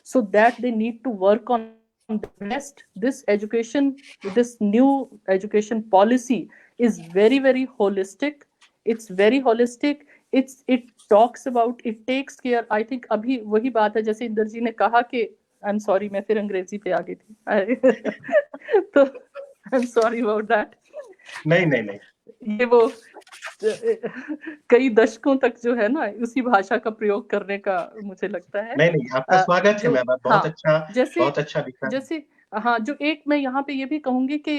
so that they need to work on the best. This education, this new education policy is very, very holistic. It's very holistic. It talks about, it takes care. I think अभी वही बात है जैसे इंदर जी ने कहा कि I'm sorry, मैं फिर अंग्रेजी पे आ गई थी तो I'm sorry about that. नहीं, ये वो कई दशकों तक जो है ना उसी भाषा का प्रयोग करने का मुझे लगता है। नहीं, आपका स्वागत है मैम, बहुत अच्छा, बहुत अच्छा दिखा। जैसे हाँ, जो एक मैं यहाँ पे ये भी कहूंगी कि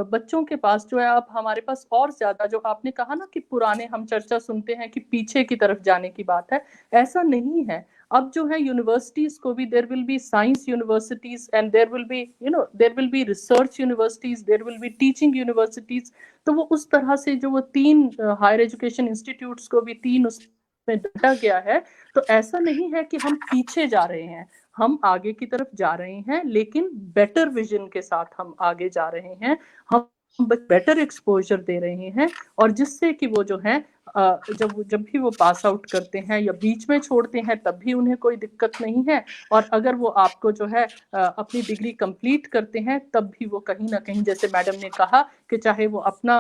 बच्चों के पास जो है अब हमारे पास और ज्यादा, जो आपने कहा ना कि पुराने हम चर्चा सुनते हैं कि पीछे की तरफ जाने की बात है, ऐसा नहीं है। अब जो है यूनिवर्सिटीज को भी, there will be science universities and there will be there will be research universities, there will be teaching universities. तो वो उस तरह से जो वो 3 हायर एजुकेशन इंस्टीट्यूट्स को भी 3 उसमें बांटा गया है। तो ऐसा नहीं है कि हम पीछे जा रहे हैं, हम आगे की तरफ जा रहे हैं, लेकिन बेटर विजन के साथ हम आगे जा रहे हैं। हम बेटर एक्सपोजर दे रहे हैं, और जिससे कि वो जो है जब भी वो पास आउट करते हैं या बीच में छोड़ते हैं तब भी उन्हें कोई दिक्कत नहीं है, और अगर वो आपको जो है अपनी डिग्री कंप्लीट करते हैं तब भी वो कहीं ना कहीं, जैसे मैडम ने कहा कि चाहे वो अपना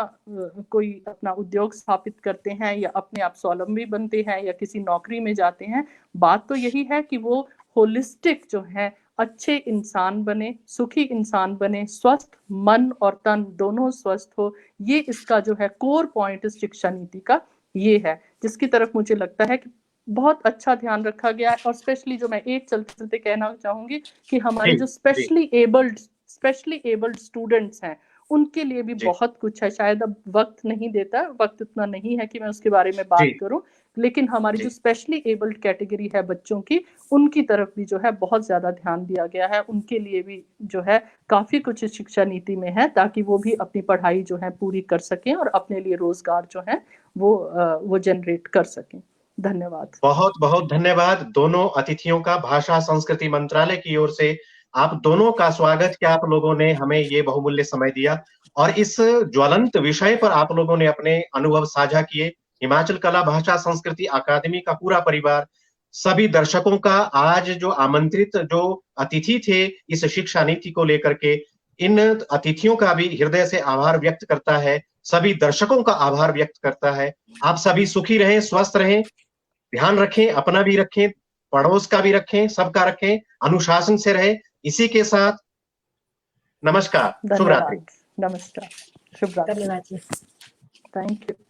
कोई अपना उद्योग स्थापित करते हैं या अपने आप स्वावलंबी बनते हैं या किसी नौकरी में जाते हैं, बात तो यही है कि वो होलिस्टिक जो है अच्छे इंसान बने, सुखी इंसान बने, स्वस्थ मन और तन दोनों स्वस्थ हो। ये इसका जो है कोर पॉइंट इस शिक्षा नीति का ये है, जिसकी तरफ मुझे लगता है कि बहुत अच्छा ध्यान रखा गया है। और स्पेशली जो मैं एक चलते चलते कहना चाहूंगी कि हमारे जो स्पेशली एबल्ड स्टूडेंट्स हैं उनके लिए भी बहुत कुछ है। शायद अब वक्त नहीं देता, वक्त इतना नहीं है कि मैं उसके बारे में बात करूं, लेकिन हमारी जो स्पेशली एबल्ड कैटेगरी है बच्चों की, उनकी तरफ भी जो है बहुत ज्यादा ध्यान दिया गया है। उनके लिए भी जो है काफी कुछ शिक्षा नीति में है, ताकि वो भी अपनी पढ़ाई जो है पूरी कर सकें और अपने लिए रोजगार जो है वो जनरेट कर सकें। धन्यवाद। बहुत बहुत धन्यवाद दोनों अतिथियों का। भाषा संस्कृति मंत्रालय की ओर से आप दोनों का स्वागत कि आप लोगों ने हमें ये बहुमूल्य समय दिया और इस ज्वलंत विषय पर आप लोगों ने अपने अनुभव साझा किए। हिमाचल कला भाषा संस्कृति अकादमी का पूरा परिवार, सभी दर्शकों का, आज जो आमंत्रित जो अतिथि थे इस शिक्षा नीति को लेकर के, इन अतिथियों का भी हृदय से आभार व्यक्त करता है, सभी दर्शकों का आभार व्यक्त करता है। आप सभी सुखी रहें, स्वस्थ रहें, ध्यान रखें, अपना भी रखें, पड़ोस का भी रखें, सबका रखें, अनुशासन से रहे। इसी के साथ नमस्कार, शुभ रात्रि। नमस्कार, शुभ रात्रि। धन्यवाद जी। Thank you.